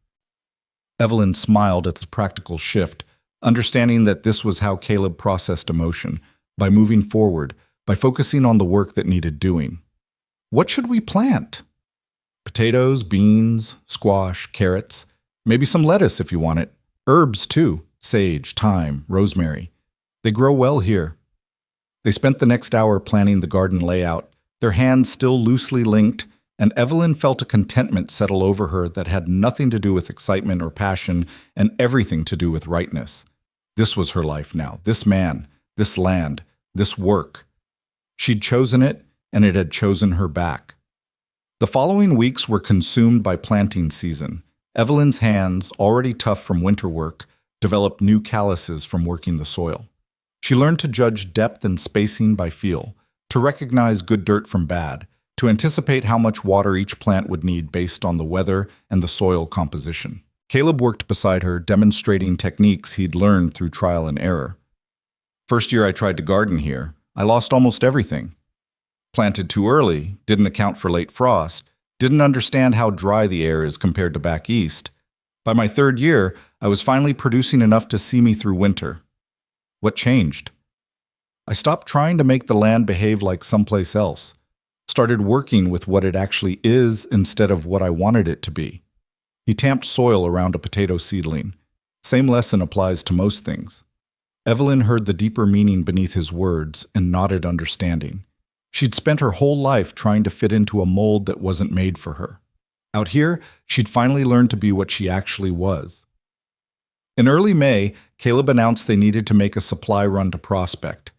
Speaker 1: Evelyn smiled at the practical shift, understanding that this was how Caleb processed emotion, by moving forward, by focusing on the work that needed doing. "What should we plant?" "Potatoes, beans, squash, carrots, maybe some lettuce if you want it. Herbs too, sage, thyme, rosemary. They grow well here." They spent the next hour planning the garden layout, their hands still loosely linked, and Evelyn felt a contentment settle over her that had nothing to do with excitement or passion and everything to do with rightness. This was her life now, this man, this land, this work. She'd chosen it, and it had chosen her back. The following weeks were consumed by planting season. Evelyn's hands, already tough from winter work, developed new calluses from working the soil. She learned to judge depth and spacing by feel, to recognize good dirt from bad, to anticipate how much water each plant would need based on the weather and the soil composition. Caleb worked beside her, demonstrating techniques he'd learned through trial and error. "First year I tried to garden here, I lost almost everything. Planted too early, didn't account for late frost, Didn't understand how dry the air is compared to back east. By my 3rd year, I was finally producing enough to see me through winter. What changed? I stopped trying to make the land behave like someplace else. Started working with what it actually is instead of what I wanted it to be. He tamped soil around a potato seedling. Same lesson applies to most things. Evelyn heard the deeper meaning beneath his words and nodded understanding. She'd spent her whole life trying to fit into a mold that wasn't made for her. Out here, she'd finally learned to be what she actually was. In early May, Caleb announced they needed to make a supply run to Prospect.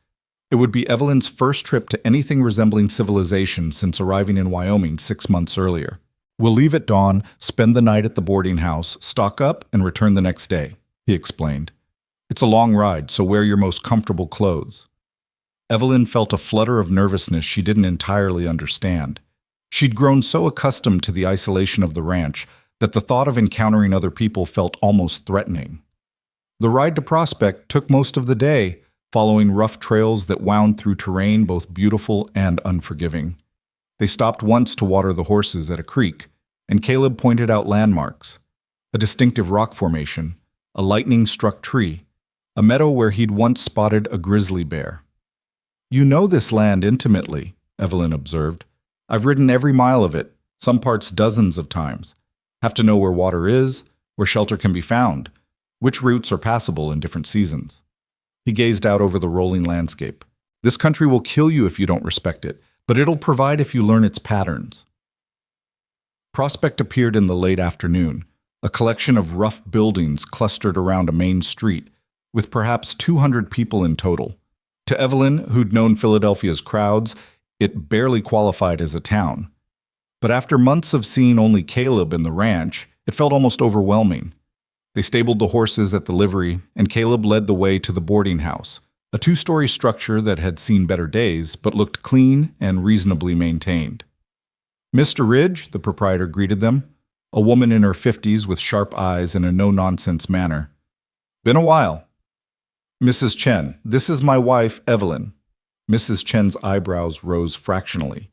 Speaker 1: It would be Evelyn's first trip to anything resembling civilization since arriving in Wyoming 6 months earlier. We'll leave at dawn, spend the night at the boarding house, stock up, and return the next day, he explained. It's a long ride, so wear your most comfortable clothes. Evelyn felt a flutter of nervousness she didn't entirely understand. She'd grown so accustomed to the isolation of the ranch that the thought of encountering other people felt almost threatening. The ride to Prospect took most of the day, following rough trails that wound through terrain both beautiful and unforgiving. They stopped once to water the horses at a creek, and Caleb pointed out landmarks: a distinctive rock formation, a lightning-struck tree, a meadow where he'd once spotted a grizzly bear. "You know this land intimately," Evelyn observed. "I've ridden every mile of it, some parts dozens of times. Have to know where water is, where shelter can be found, which routes are passable in different seasons." He gazed out over the rolling landscape. "This country will kill you if you don't respect it, but it'll provide if you learn its patterns." Prospect appeared in the late afternoon, a collection of rough buildings clustered around a main street, with perhaps 200 people in total. To Evelyn, who'd known Philadelphia's crowds, it barely qualified as a town. But after months of seeing only Caleb in the ranch, it felt almost overwhelming. They stabled the horses at the livery, and Caleb led the way to the boarding house, a 2-story structure that had seen better days but looked clean and reasonably maintained. "Mr. Ridge," the proprietor greeted them, a woman in her 50s with sharp eyes and a no-nonsense manner. "Been a while." "Mrs. Chen, this is my wife, Evelyn." Mrs. Chen's eyebrows rose fractionally.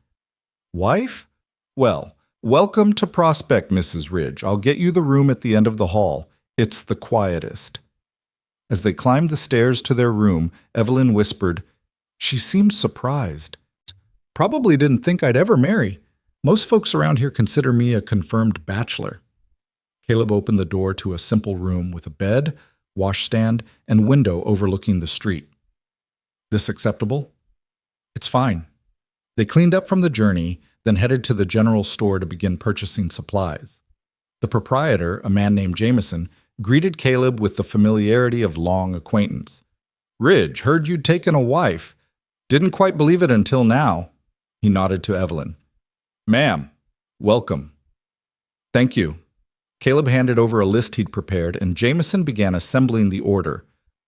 Speaker 1: "Wife? Well, welcome to Prospect, Mrs. Ridge. I'll get you the room at the end of the hall. It's the quietest." As they climbed the stairs to their room, Evelyn whispered, "She seems surprised. Probably didn't think I'd ever marry. Most folks around here consider me a confirmed bachelor." Caleb opened the door to a simple room with a bed, washstand, and window overlooking the street. "This acceptable?" "It's fine." They cleaned up from the journey, then headed to the general store to begin purchasing supplies. The proprietor, a man named Jameson, greeted Caleb with the familiarity of long acquaintance. "Ridge, heard you'd taken a wife. Didn't quite believe it until now." He nodded to Evelyn. "Ma'am, welcome." "Thank you." Caleb handed over a list he'd prepared, and Jameson began assembling the order: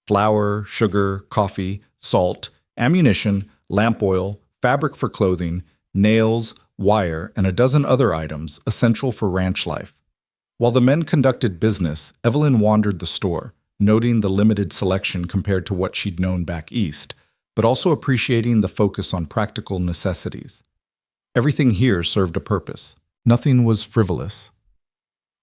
Speaker 1: flour, sugar, coffee, salt, ammunition, lamp oil, fabric for clothing, nails, wire, and a dozen other items essential for ranch life. While the men conducted business, Evelyn wandered the store, noting the limited selection compared to what she'd known back east, but also appreciating the focus on practical necessities. Everything here served a purpose. Nothing was frivolous.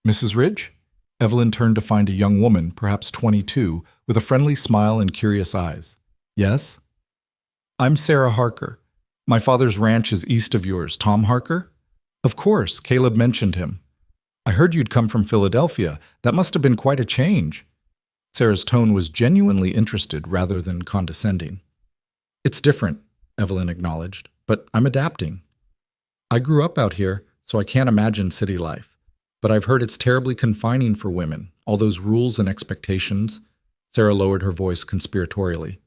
Speaker 1: "Mrs. Ridge?" Evelyn turned to find a young woman, perhaps 22, with a friendly smile and curious eyes. "Yes?" "I'm Sarah Harker. My father's ranch is east of yours. Tom Harker?" "Of course, Caleb mentioned him." "I heard you'd come from Philadelphia. That must have been quite a change." Sarah's tone was genuinely interested rather than condescending. "It's different," Evelyn acknowledged, "but I'm adapting. I grew up out here, so I can't imagine city life. But I've heard it's terribly confining for women, all those rules and expectations." Sarah lowered her voice conspiratorially.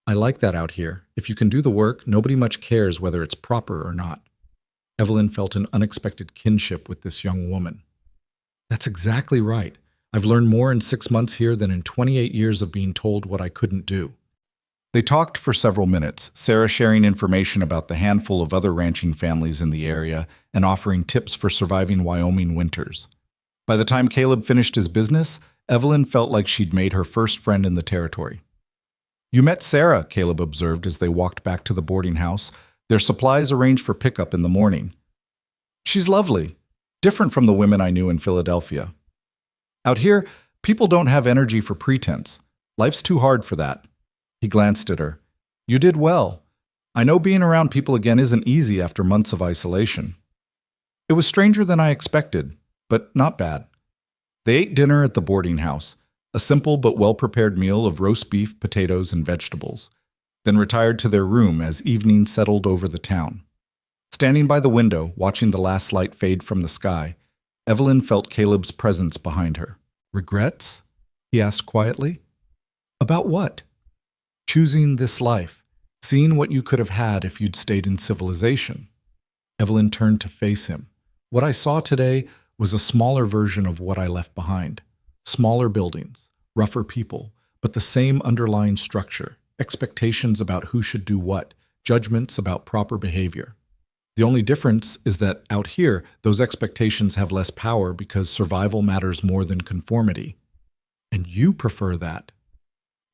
Speaker 1: "I like that out here. If you can do the work, nobody much cares whether it's proper or not." Evelyn felt an unexpected kinship with this young woman. "That's exactly right. I've learned more in 6 months here than in 28 years of being told what I couldn't do." They talked for several minutes, Sarah sharing information about the handful of other ranching families in the area and offering tips for surviving Wyoming winters. By the time Caleb finished his business, Evelyn felt like she'd made her first friend in the territory. "You met Sarah," Caleb observed as they walked back to the boarding house. "Their supplies arranged for pickup in the morning." She's lovely, different from the women I knew in Philadelphia. Out here, people don't have energy for pretense. Life's too hard for that. He glanced at her. You did well. I know being around people again isn't easy after months of isolation. It was stranger than I expected, but not bad. They ate dinner at the boarding house, a simple but well-prepared meal of roast beef, potatoes, and vegetables, then retired to their room as evening settled over the town. Standing by the window, watching the last light fade from the sky, Evelyn felt Caleb's presence behind her. Regrets? He asked quietly. About what? Choosing this life, seeing what you could have had if you'd stayed in civilization. Evelyn turned to face him. What I saw today was a smaller version of what I left behind. Smaller buildings, rougher people, but the same underlying structure, expectations about who should do what, judgments about proper behavior. The only difference is that out here, those expectations have less power because survival matters more than conformity. And you prefer that.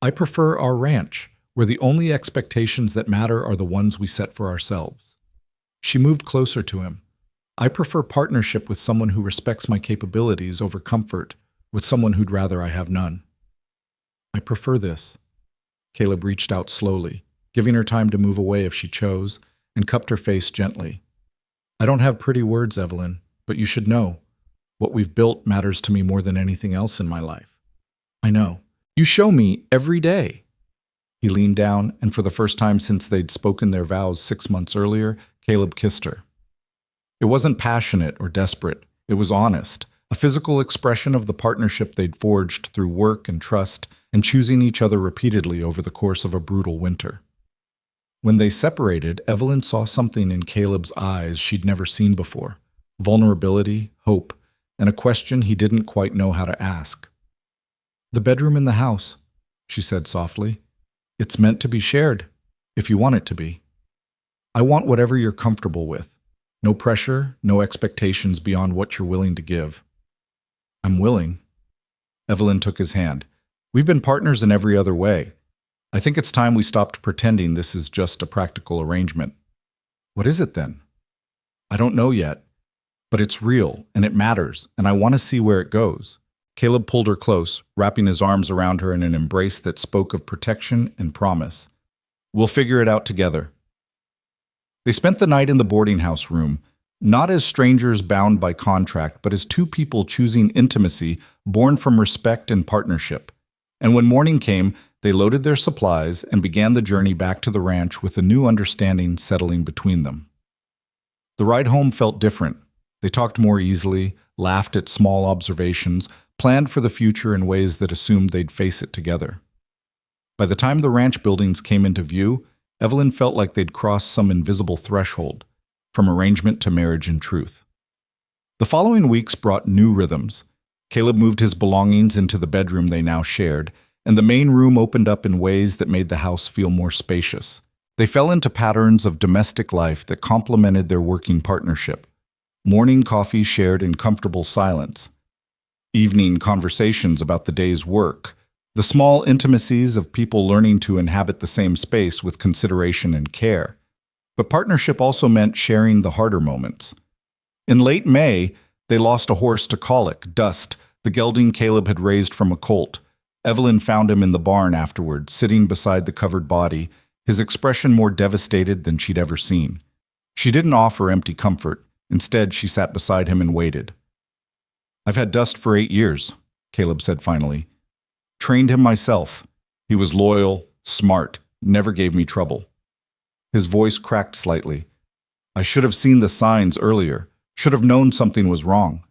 Speaker 1: I prefer our ranch, where the only expectations that matter are the ones we set for ourselves. She moved closer to him. I prefer partnership with someone who respects my capabilities over comfort, with someone who'd rather I have none. I prefer this. Caleb reached out slowly, giving her time to move away if she chose, and cupped her face gently. I don't have pretty words, Evelyn, but you should know. What we've built matters to me more than anything else in my life. I know. You show me every day. He leaned down, and for the first time since they'd spoken their vows 6 months earlier, Caleb kissed her. It wasn't passionate or desperate. It was honest, a physical expression of the partnership they'd forged through work and trust and choosing each other repeatedly over the course of a brutal winter. When they separated, Evelyn saw something in Caleb's eyes she'd never seen before. Vulnerability, hope, and a question he didn't quite know how to ask. The bedroom in the house, she said softly. It's meant to be shared, if you want it to be. I want whatever you're comfortable with. No pressure, no expectations beyond what you're willing to give. I'm willing. Evelyn took his hand. We've been partners in every other way. I think it's time we stopped pretending this is just a practical arrangement. What is it then? I don't know yet, but it's real and it matters, and I want to see where it goes. Caleb pulled her close, wrapping his arms around her in an embrace that spoke of protection and promise. We'll figure it out together. They spent the night in the boarding house room, not as strangers bound by contract, but as two people choosing intimacy born from respect and partnership. And when morning came, they loaded their supplies and began the journey back to the ranch with a new understanding settling between them. The ride home felt different. They talked more easily, laughed at small observations, planned for the future in ways that assumed they'd face it together. By the time the ranch buildings came into view, Evelyn felt like they'd crossed some invisible threshold, from arrangement to marriage and truth. The following weeks brought new rhythms. Caleb moved his belongings into the bedroom they now shared, and the main room opened up in ways that made the house feel more spacious. They fell into patterns of domestic life that complemented their working partnership. Morning coffee shared in comfortable silence. Evening conversations about the day's work. The small intimacies of people learning to inhabit the same space with consideration and care. But partnership also meant sharing the harder moments. In late May, they lost a horse to colic, Dust, the gelding Caleb had raised from a colt. Evelyn found him in the barn afterward, sitting beside the covered body, his expression more devastated than she'd ever seen. She didn't offer empty comfort. Instead, she sat beside him and waited. I've had Dust for 8 years, Caleb said finally. Trained him myself. He was loyal, smart, never gave me trouble. His voice cracked slightly. I should have seen the signs earlier, should have known something was wrong.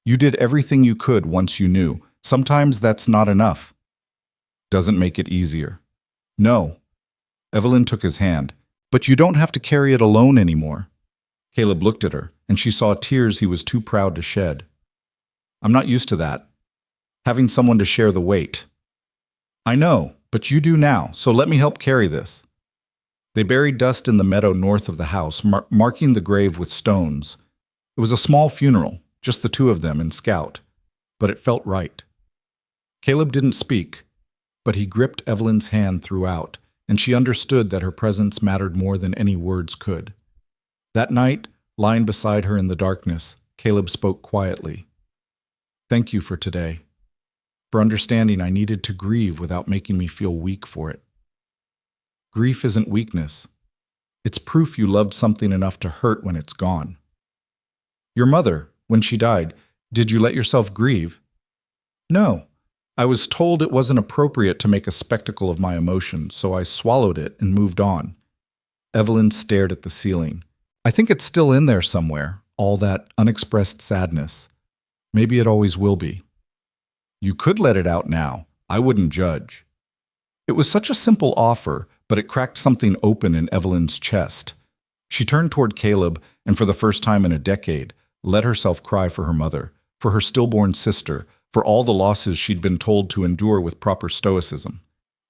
Speaker 1: You did everything you could once you knew. Sometimes that's not enough. Doesn't make it easier. No. Evelyn took his hand. But you don't have to carry it alone anymore. Caleb looked at her, and she saw tears he was too proud to shed. I'm not used to that. Having someone to share the weight. I know, but you do now, so let me help carry this. They buried Dust in the meadow north of the house, marking the grave with stones. It was a small funeral, just the two of them and Scout, but it felt right. Caleb didn't speak, but he gripped Evelyn's hand throughout, and she understood that her presence mattered more than any words could. That night, Lying beside her in the darkness, Caleb spoke quietly. Thank you for today. For understanding I needed to grieve without making me feel weak for it. Grief isn't weakness. It's proof you loved something enough to hurt when it's gone. Your mother, when she died, did you let yourself grieve? No. I was told it wasn't appropriate to make a spectacle of my emotions, so I swallowed it and moved on. Evelyn stared at the ceiling. I think it's still in there somewhere, all that unexpressed sadness. Maybe it always will be. You could let it out now. I wouldn't judge. It was such a simple offer, but it cracked something open in Evelyn's chest. She turned toward Caleb and for the first time in a decade, let herself cry for her mother, for her stillborn sister, for all the losses she'd been told to endure with proper stoicism.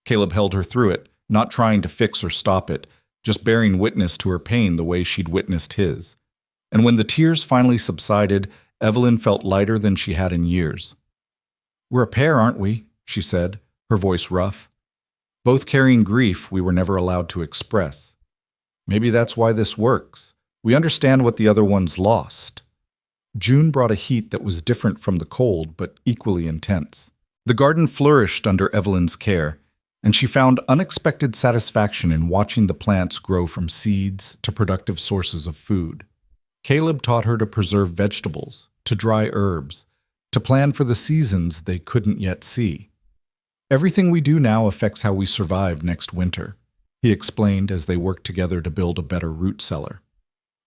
Speaker 1: Caleb held her through it, not trying to fix or stop it, just bearing witness to her pain the way she'd witnessed his. And when the tears finally subsided, Evelyn felt lighter than she had in years. We're a pair, aren't we? She said, her voice rough. Both carrying grief we were never allowed to express. Maybe that's why this works. We understand what the other one's lost. June brought a heat that was different from the cold, but equally intense. The garden flourished under Evelyn's care, and she found unexpected satisfaction in watching the plants grow from seeds to productive sources of food. Caleb taught her to preserve vegetables, to dry herbs, to plan for the seasons they couldn't yet see. Everything we do now affects how we survive next winter, he explained as they worked together to build a better root cellar.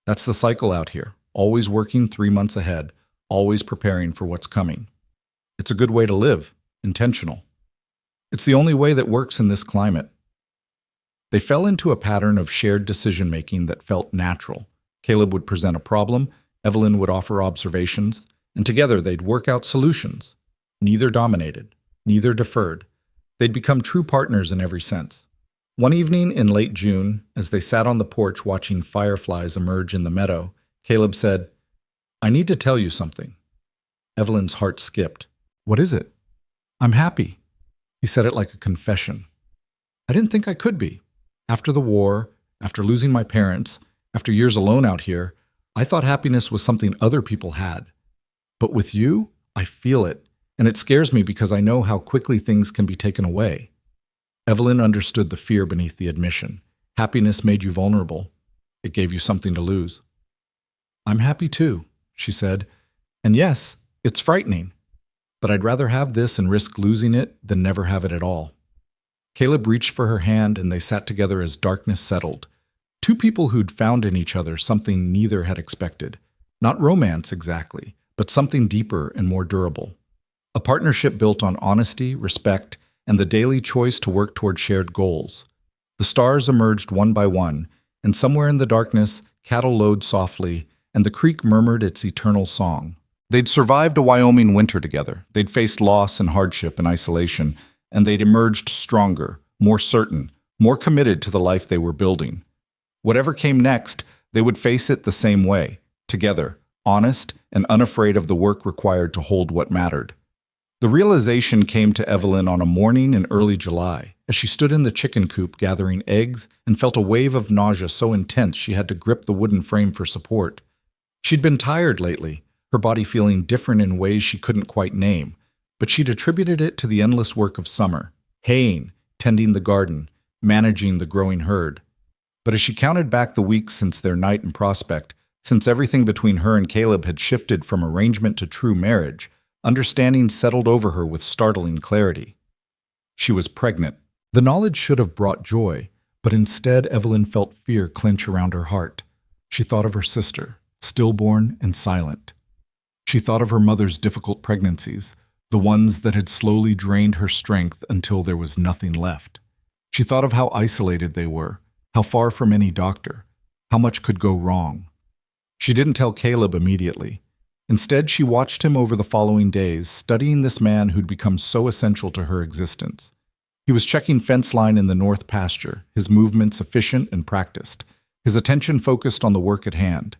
Speaker 1: That's the cycle out here, always working 3 months ahead, always preparing for what's coming. It's a good way to live, intentional. It's the only way that works in this climate. They fell into a pattern of shared decision-making that felt natural. Caleb would present a problem, Evelyn would offer observations, and together they'd work out solutions. Neither dominated, neither deferred. They'd become true partners in every sense. One evening in late June, as they sat on the porch watching fireflies emerge in the meadow, Caleb said, I need to tell you something. Evelyn's heart skipped. What is it? I'm happy. He said it like a confession. I didn't think I could be. After the war, after losing my parents, after years alone out here, I thought happiness was something other people had. But with you, I feel it, and it scares me because I know how quickly things can be taken away. Evelyn understood the fear beneath the admission. Happiness made you vulnerable. It gave you something to lose. I'm happy too, she said. And yes, it's frightening. But I'd rather have this and risk losing it than never have it at all. Caleb reached for her hand and they sat together as darkness settled. Two people who'd found in each other something neither had expected. Not romance exactly, but something deeper and more durable. A partnership built on honesty, respect, and the daily choice to work toward shared goals. The stars emerged one by one, and somewhere in the darkness, cattle lowed softly, and the creek murmured its eternal song. They'd survived a Wyoming winter together. They'd faced loss and hardship and isolation, and they'd emerged stronger, more certain, more committed to the life they were building. Whatever came next, they would face it the same way, together, honest and unafraid of the work required to hold what mattered. The realization came to Evelyn on a morning in early July, as she stood in the chicken coop gathering eggs and felt a wave of nausea so intense she had to grip the wooden frame for support. She'd been tired lately, her body feeling different in ways she couldn't quite name, but she'd attributed it to the endless work of summer, haying, tending the garden, managing the growing herd. But as she counted back the weeks since their night in Prospect, since everything between her and Caleb had shifted from arrangement to true marriage, understanding settled over her with startling clarity. She was pregnant. The knowledge should have brought joy, but instead Evelyn felt fear clench around her heart. She thought of her sister, stillborn and silent. She thought of her mother's difficult pregnancies, the ones that had slowly drained her strength until there was nothing left. She thought of how isolated they were, how far from any doctor, how much could go wrong. She didn't tell Caleb immediately. Instead, she watched him over the following days, studying this man who'd become so essential to her existence. He was checking fence line in the north pasture, his movements efficient and practiced, his attention focused on the work at hand.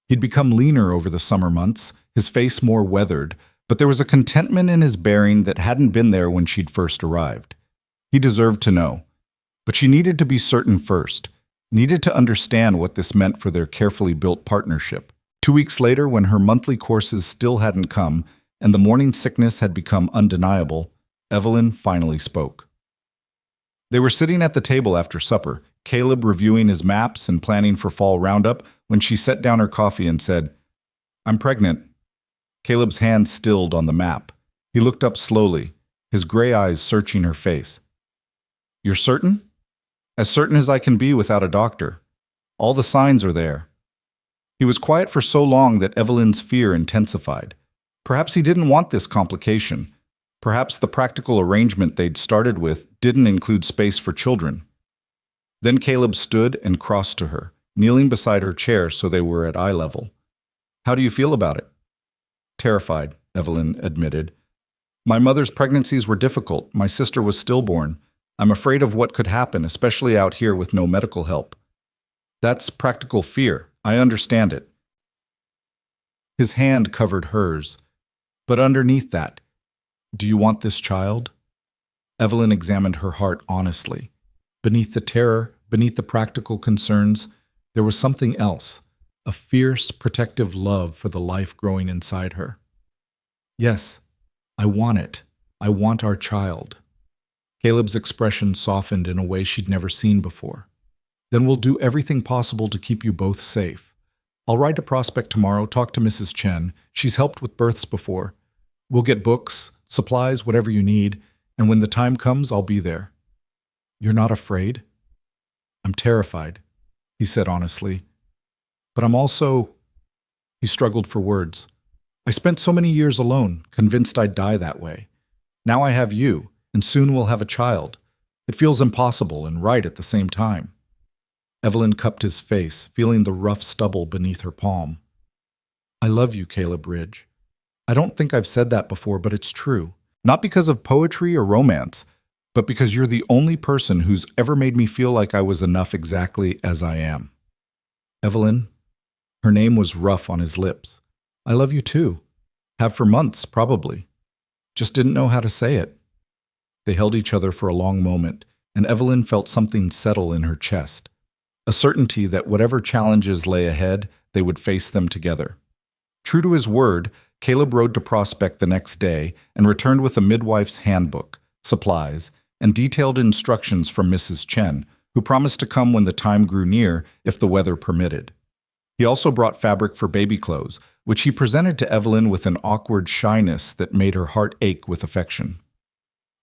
Speaker 1: He'd become leaner over the summer months, his face more weathered, but there was a contentment in his bearing that hadn't been there when she'd first arrived. He deserved to know. But she needed to be certain first. needed to understand what this meant for their carefully built partnership. 2 weeks later, when her monthly courses still hadn't come and the morning sickness had become undeniable, Evelyn finally spoke. They were sitting at the table after supper, Caleb reviewing his maps and planning for fall roundup, when she set down her coffee and said, "I'm pregnant." Caleb's hand stilled on the map. He looked up slowly, his gray eyes searching her face. "You're certain?" "As certain as I can be without a doctor. All the signs are there." He was quiet for so long that Evelyn's fear intensified. Perhaps he didn't want this complication. Perhaps the practical arrangement they'd started with didn't include space for children. Then Caleb stood and crossed to her, kneeling beside her chair so they were at eye level. "How do you feel about it?" "Terrified," Evelyn admitted. "My mother's pregnancies were difficult. My sister was stillborn. I'm afraid of what could happen, especially out here with no medical help." "That's practical fear. I understand it." His hand covered hers. "But underneath that, do you want this child?" Evelyn examined her heart honestly. Beneath the terror, beneath the practical concerns, there was something else, a fierce, protective love for the life growing inside her. "Yes, I want it. I want our child." Caleb's expression softened in a way she'd never seen before. "Then we'll do everything possible to keep you both safe. I'll write to Prospect tomorrow, talk to Mrs. Chen. She's helped with births before. We'll get books, supplies, whatever you need, and when the time comes, I'll be there." "You're not afraid?" "I'm terrified," he said honestly. "But I'm also—" He struggled for words. "I spent so many years alone, convinced I'd die that way. Now I have you, and soon we'll have a child. It feels impossible and right at the same time." Evelyn cupped his face, feeling the rough stubble beneath her palm. "I love you, Caleb Ridge. I don't think I've said that before, but it's true. Not because of poetry or romance, but because you're the only person who's ever made me feel like I was enough exactly as I am." "Evelyn," her name was rough on his lips. "I love you too. Have for months, probably. Just didn't know how to say it." They held each other for a long moment, and Evelyn felt something settle in her chest. A certainty that whatever challenges lay ahead, they would face them together. True to his word, Caleb rode to Prospect the next day and returned with a midwife's handbook, supplies, and detailed instructions from Mrs. Chen, who promised to come when the time grew near if the weather permitted. He also brought fabric for baby clothes, which he presented to Evelyn with an awkward shyness that made her heart ache with affection.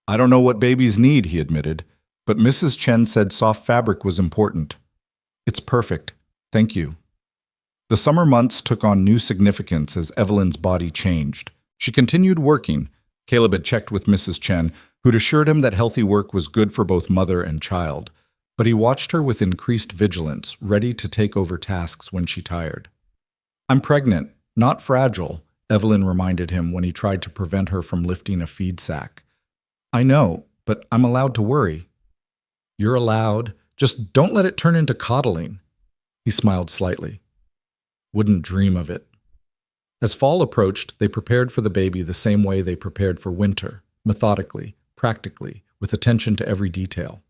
Speaker 1: "I don't know what babies need," he admitted, "but Mrs. Chen said soft fabric was important." "It's perfect. Thank you." The summer months took on new significance as Evelyn's body changed. She continued working. Caleb had checked with Mrs. Chen, who'd assured him that healthy work was good for both mother and child, but he watched her with increased vigilance, ready to take over tasks when she tired. "I'm pregnant, not fragile," Evelyn reminded him when he tried to prevent her from lifting a feed sack. "I know, but I'm allowed to worry." "You're allowed. Just don't let it turn into coddling." He smiled slightly. "Wouldn't dream of it." As fall approached, they prepared for the baby the same way they prepared for winter, methodically, practically, with attention to every detail.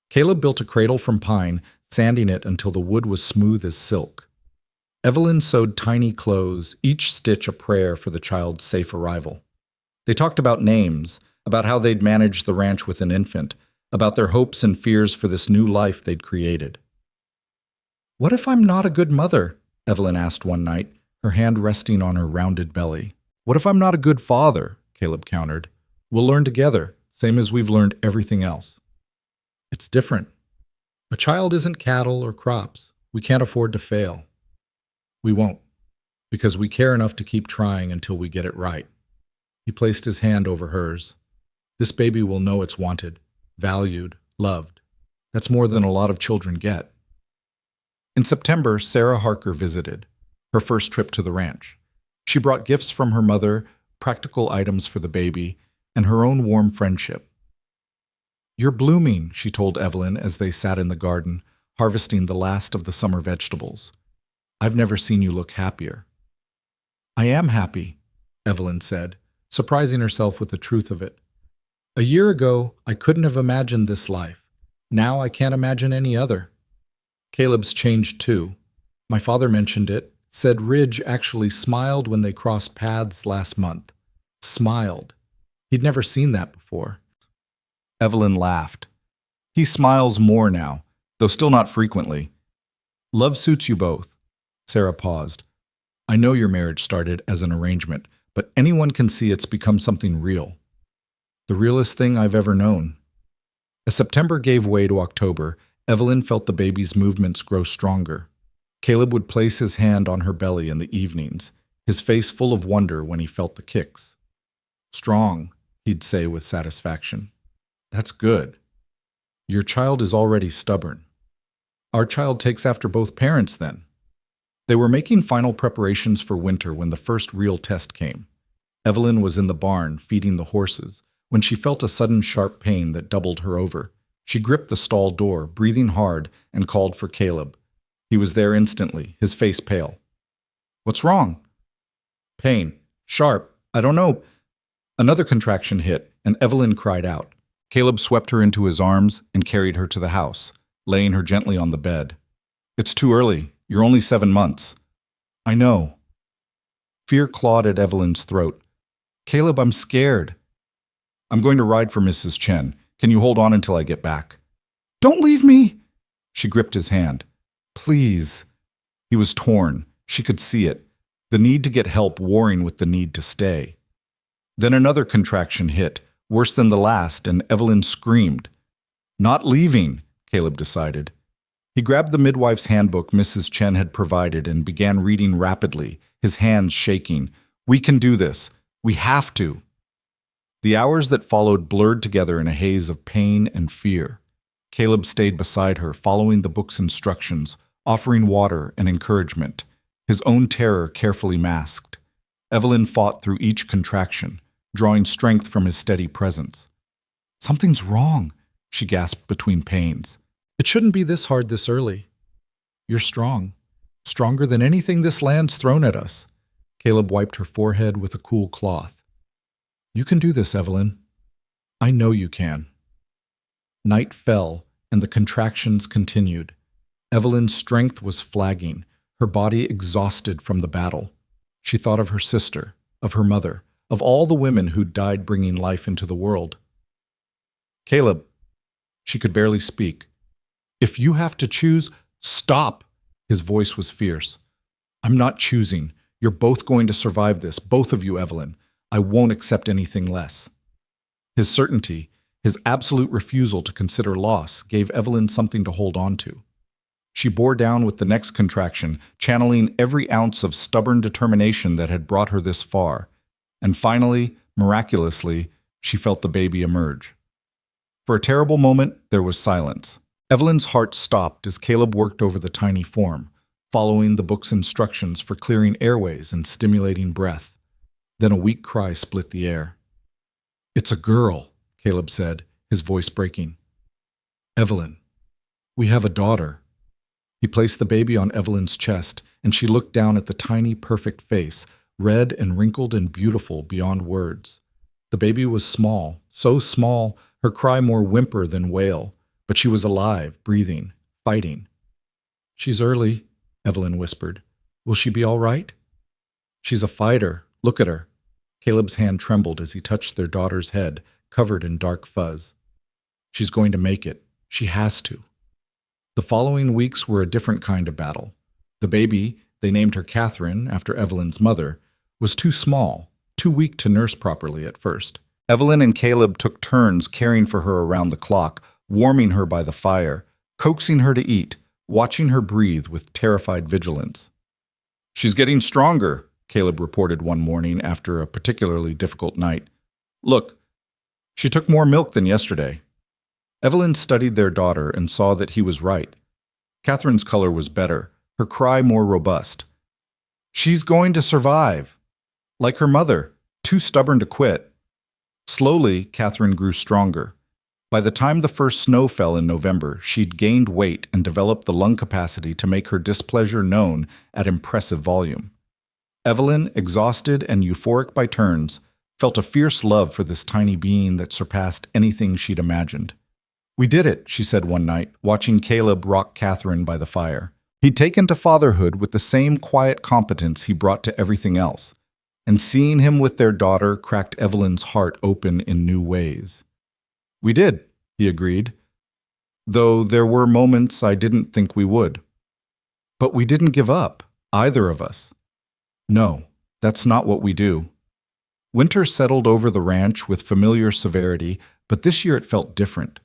Speaker 1: Caleb built a cradle from pine, sanding it until the wood was smooth as silk. Evelyn sewed tiny clothes, each stitch a prayer for the child's safe arrival. They talked about names, about how they'd managed the ranch with an infant, about their hopes and fears for this new life they'd created. "What if I'm not a good mother?" Evelyn asked one night, her hand resting on her rounded belly. "What if I'm not a good father?" Caleb countered. "We'll learn together, same as we've learned everything else." "It's different. A child isn't cattle or crops. We can't afford to fail." "We won't, because we care enough to keep trying until we get it right." He placed his hand over hers. "This baby will know it's wanted, valued, loved. That's more than a lot of children get." In September, Sarah Harker visited, her first trip to the ranch. She brought gifts from her mother, practical items for the baby, and her own warm friendship. "You're blooming," she told Evelyn as they sat in the garden, harvesting the last of the summer vegetables. "I've never seen you look happier." "I am happy," Evelyn said, surprising herself with the truth of it. "A year ago, I couldn't have imagined this life. Now I can't imagine any other." Caleb's changed too. My father mentioned it, said Ridge actually smiled when they crossed paths last month. Smiled. He'd never seen that before. Evelyn laughed. He smiles more now, though still not frequently. Love suits you both. Sarah paused. I know your marriage started as an arrangement, but anyone can see it's become something real. The realest thing I've ever known. As September gave way to October, Evelyn felt the baby's movements grow stronger. Caleb would place his hand on her belly in the evenings, his face full of wonder when he felt the kicks. Strong, he'd say with satisfaction. That's good. Your child is already stubborn. Our child takes after both parents then. They were making final preparations for winter when the first real test came. Evelyn was in the barn feeding the horses when she felt a sudden sharp pain that doubled her over. She gripped the stall door, breathing hard, and called for Caleb. He was there instantly, his face pale. What's wrong? Pain. Sharp. I don't know. Another contraction hit, and Evelyn cried out. Caleb swept her into his arms and carried her to the house, laying her gently on the bed. It's too early. You're only 7 months. I know. Fear clawed at Evelyn's throat. Caleb, I'm scared. I'm going to ride for Mrs. Chen. Can you hold on until I get back? Don't leave me. She gripped his hand. Please. He was torn. She could see it. The need to get help warring with the need to stay. Then another contraction hit, worse than the last, and Evelyn screamed. Not leaving, Caleb decided. He grabbed the midwife's handbook Mrs. Chen had provided and began reading rapidly, his hands shaking. We can do this. We have to. The hours that followed blurred together in a haze of pain and fear. Caleb stayed beside her, following the book's instructions, offering water and encouragement, his own terror carefully masked. Evelyn fought through each contraction, drawing strength from his steady presence. Something's wrong, she gasped between pains. It shouldn't be this hard this early. You're strong. Stronger than anything this land's thrown at us. Caleb wiped her forehead with a cool cloth. You can do this, Evelyn. I know you can. Night fell, and the contractions continued. Evelyn's strength was flagging, her body exhausted from the battle. She thought of her sister, of her mother, of all the women who'd died bringing life into the world. Caleb. She could barely speak. If you have to choose, stop. His voice was fierce. I'm not choosing. You're both going to survive this, both of you, Evelyn. I won't accept anything less. His certainty, his absolute refusal to consider loss, gave Evelyn something to hold on to. She bore down with the next contraction, channeling every ounce of stubborn determination that had brought her this far. And finally, miraculously, she felt the baby emerge. For a terrible moment, there was silence. Evelyn's heart stopped as Caleb worked over the tiny form, following the book's instructions for clearing airways and stimulating breath. Then a weak cry split the air. It's a girl, Caleb said, his voice breaking. Evelyn, we have a daughter. He placed the baby on Evelyn's chest, and she looked down at the tiny, perfect face, red and wrinkled and beautiful beyond words. The baby was small, so small, her cry more whimper than wail, but she was alive, breathing, fighting. She's early, Evelyn whispered. Will she be all right? She's a fighter. Look at her. Caleb's hand trembled as he touched their daughter's head, covered in dark fuzz. She's going to make it. She has to. The following weeks were a different kind of battle. The baby, they named her Catherine after Evelyn's mother, was too small, too weak to nurse properly at first. Evelyn and Caleb took turns caring for her around the clock, warming her by the fire, coaxing her to eat, watching her breathe with terrified vigilance. She's getting stronger, Caleb reported one morning after a particularly difficult night. Look, she took more milk than yesterday. Evelyn studied their daughter and saw that he was right. Catherine's color was better, her cry more robust. She's going to survive. Like her mother, too stubborn to quit. Slowly, Catherine grew stronger. By the time the first snow fell in November, she'd gained weight and developed the lung capacity to make her displeasure known at impressive volume. Evelyn, exhausted and euphoric by turns, felt a fierce love for this tiny being that surpassed anything she'd imagined. We did it, she said one night, watching Caleb rock Catherine by the fire. He'd taken to fatherhood with the same quiet competence he brought to everything else, and seeing him with their daughter cracked Evelyn's heart open in new ways. We did, he agreed, though there were moments I didn't think we would. But we didn't give up, either of us. No, that's not what we do. Winter settled over the ranch with familiar severity, but this year it felt different.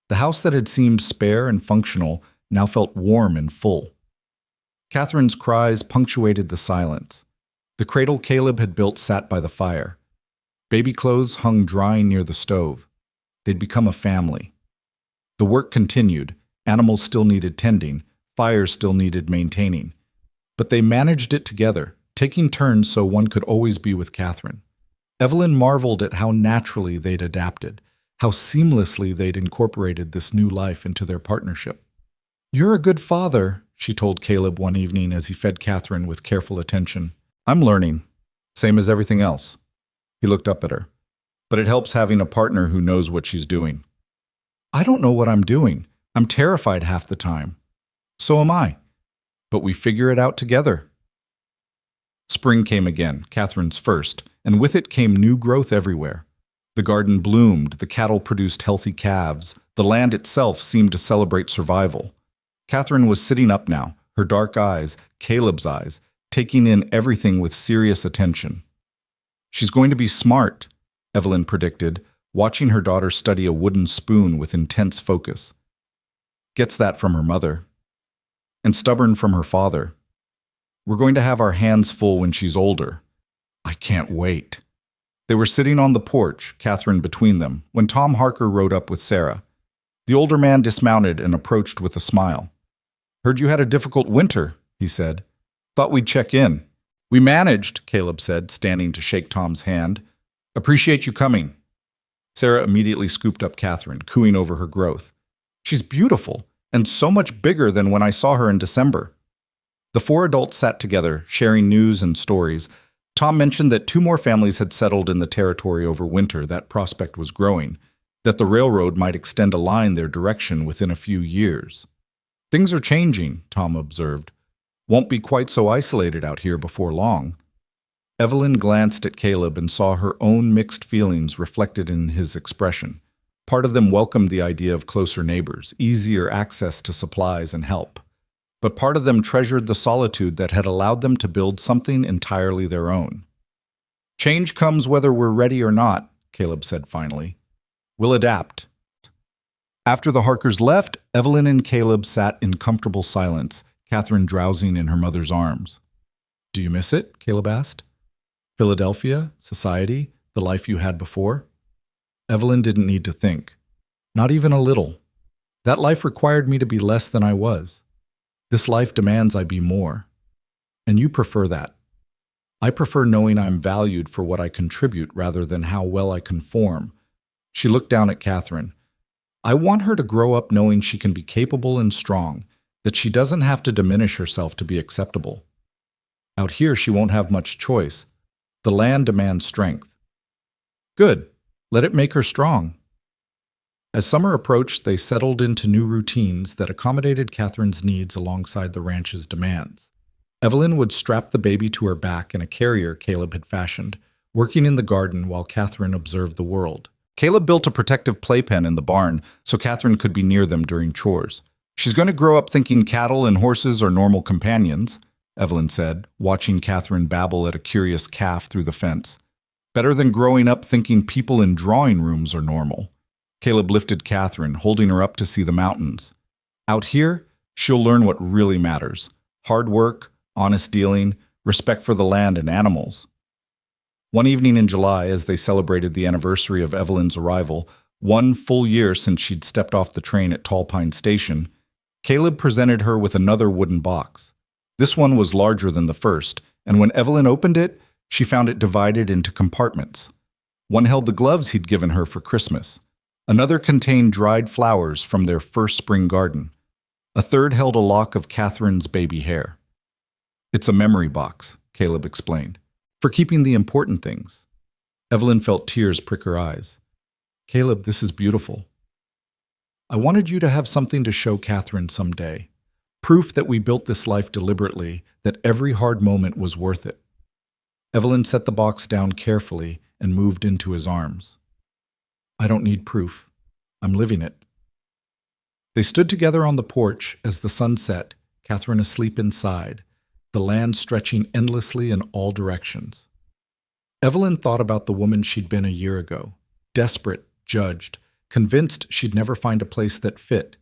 Speaker 1: The house that had seemed spare and functional now felt warm and full. Catherine's cries punctuated the silence. The cradle Caleb had built sat by the fire. Baby clothes hung drying near the stove. They'd become a family. The work continued. Animals still needed tending. Fires still needed maintaining. But they managed it together, taking turns so one could always be with Catherine. Evelyn marveled at how naturally they'd adapted, how seamlessly they'd incorporated this new life into their partnership. "You're a good father," she told Caleb one evening as he fed Catherine with careful attention. "I'm learning, same as everything else." He looked up at her. "But it helps having a partner who knows what she's doing." "I don't know what I'm doing. I'm terrified half the time." "So am I. But we figure it out together." Spring came again, Catherine's first, and with it came new growth everywhere. The garden bloomed, the cattle produced healthy calves, the land itself seemed to celebrate survival. Catherine was sitting up now, her dark eyes, Caleb's eyes, taking in everything with serious attention. "She's going to be smart," Evelyn predicted, watching her daughter study a wooden spoon with intense focus. "Gets that from her mother. And stubborn from her father. We're going to have our hands full when she's older. I can't wait." They were sitting on the porch, Catherine between them, when Tom Harker rode up with Sarah. The older man dismounted and approached with a smile. "Heard you had a difficult winter," he said. "Thought we'd check in." "We managed," Caleb said, standing to shake Tom's hand. "Appreciate you coming." Sarah immediately scooped up Catherine, cooing over her growth. "She's beautiful, and so much bigger than when I saw her in December." The four adults sat together, sharing news and stories. Tom mentioned that 2 more families had settled in the territory over winter. That prospect was growing, that the railroad might extend a line their direction within a few years. "Things are changing," Tom observed. "Won't be quite so isolated out here before long." Evelyn glanced at Caleb and saw her own mixed feelings reflected in his expression. Part of them welcomed the idea of closer neighbors, easier access to supplies and help. But part of them treasured the solitude that had allowed them to build something entirely their own. "Change comes whether we're ready or not," Caleb said finally. "We'll adapt." After the Harkers left, Evelyn and Caleb sat in comfortable silence, Catherine drowsing in her mother's arms. "Do you miss it?" Caleb asked. "Philadelphia, society, the life you had before?" Evelyn didn't need to think. "Not even a little. That life required me to be less than I was. This life demands I be more. And you prefer that. I prefer knowing I'm valued for what I contribute rather than how well I conform." She looked down at Catherine. "I want her to grow up knowing she can be capable and strong, that she doesn't have to diminish herself to be acceptable. Out here she won't have much choice. The land demands strength." "Good. Let it make her strong." As summer approached, they settled into new routines that accommodated Catherine's needs alongside the ranch's demands. Evelyn would strap the baby to her back in a carrier Caleb had fashioned, working in the garden while Catherine observed the world. Caleb built a protective playpen in the barn so Catherine could be near them during chores. "She's going to grow up thinking cattle and horses are normal companions," Evelyn said, watching Catherine babble at a curious calf through the fence. "Better than growing up thinking people in drawing rooms are normal." Caleb lifted Catherine, holding her up to see the mountains. "Out here, she'll learn what really matters. Hard work, honest dealing, respect for the land and animals." One evening in July, as they celebrated the anniversary of Evelyn's arrival, 1 full year since she'd stepped off the train at Tall Pine Station, Caleb presented her with another wooden box. This one was larger than the first, and when Evelyn opened it, she found it divided into compartments. One held the gloves he'd given her for Christmas. Another contained dried flowers from their first spring garden. A third held a lock of Catherine's baby hair. "It's a memory box," Caleb explained, "for keeping the important things." Evelyn felt tears prick her eyes. "Caleb, this is beautiful." I wanted you to have something to show Catherine someday. Proof that we built this life deliberately, that every hard moment was worth it. Evelyn set the box down carefully and moved into his arms. I don't need proof. I'm living it. They stood together on the porch as the sun set, Catherine asleep inside, the land stretching endlessly in all directions. Evelyn thought about the woman she'd been a year ago, desperate, judged, convinced she'd never find a place that fit.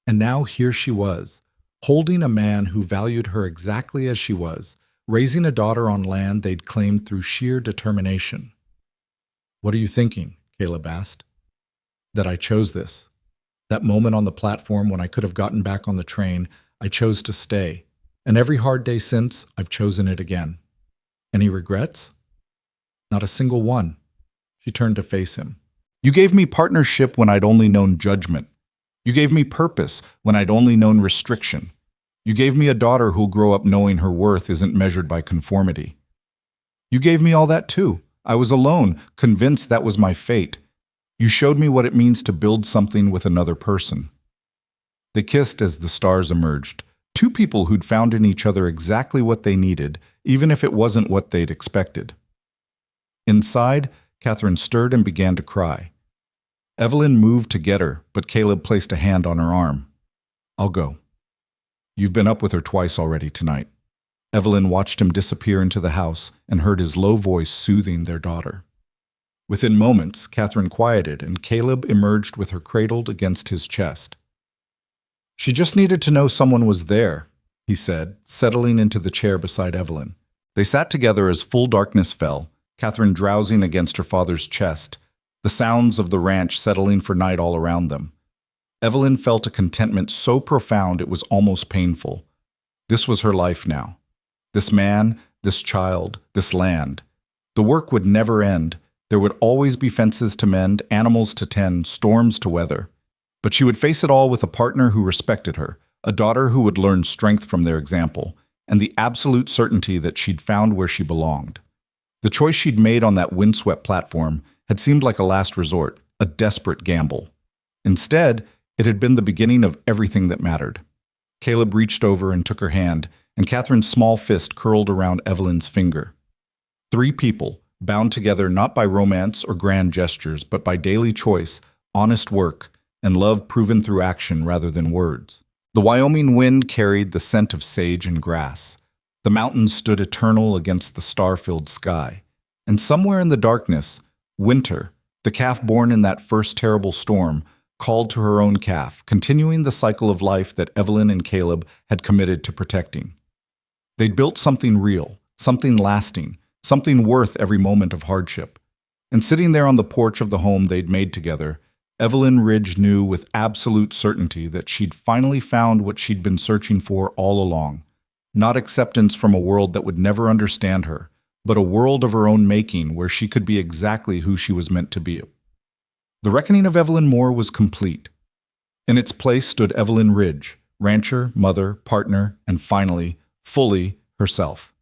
Speaker 1: And now here she was, holding a man who valued her exactly as she was, raising a daughter on land they'd claimed through sheer determination. What are you thinking? Caleb asked. That I chose this. That moment on the platform when I could have gotten back on the train, I chose to stay. And every hard day since, I've chosen it again. Any regrets? Not a single one. She turned to face him. You gave me partnership when I'd only known judgment. You gave me purpose when I'd only known restriction. You gave me a daughter who'll grow up knowing her worth isn't measured by conformity. You gave me all that too. I was alone, convinced that was my fate. You showed me what it means to build something with another person. They kissed as the stars emerged. Two people who'd found in each other exactly what they needed, even if it wasn't what they'd expected. Inside, Catherine stirred and began to cry. Evelyn moved to get her, but Caleb placed a hand on her arm. I'll go. You've been up with her twice already tonight. Evelyn watched him disappear into the house and heard his low voice soothing their daughter. Within moments, Catherine quieted and Caleb emerged with her cradled against his chest. She just needed to know someone was there, he said, settling into the chair beside Evelyn. They sat together as full darkness fell, Catherine drowsing against her father's chest, the sounds of the ranch settling for night all around them. Evelyn felt a contentment so profound it was almost painful. This was her life now. This man, this child, this land. The work would never end. There would always be fences to mend, animals to tend, storms to weather. But she would face it all with a partner who respected her, a daughter who would learn strength from their example, and the absolute certainty that she'd found where she belonged. The choice she'd made on that windswept platform had seemed like a last resort, a desperate gamble. Instead, it had been the beginning of everything that mattered. Caleb reached over and took her hand, and Catherine's small fist curled around Evelyn's finger. Three people, bound together not by romance or grand gestures, but by daily choice, honest work, and love proven through action rather than words. The Wyoming wind carried the scent of sage and grass. The mountains stood eternal against the star-filled sky. And somewhere in the darkness, Winter, the calf born in that first terrible storm, called to her own calf, continuing the cycle of life that Evelyn and Caleb had committed to protecting. They'd built something real, something lasting, something worth every moment of hardship. And sitting there on the porch of the home they'd made together, Evelyn Ridge knew with absolute certainty that she'd finally found what she'd been searching for all along. Not acceptance from a world that would never understand her, but a world of her own making where she could be exactly who she was meant to be. The reckoning of Evelyn Moore was complete. In its place stood Evelyn Ridge, rancher, mother, partner, and finally, fully herself.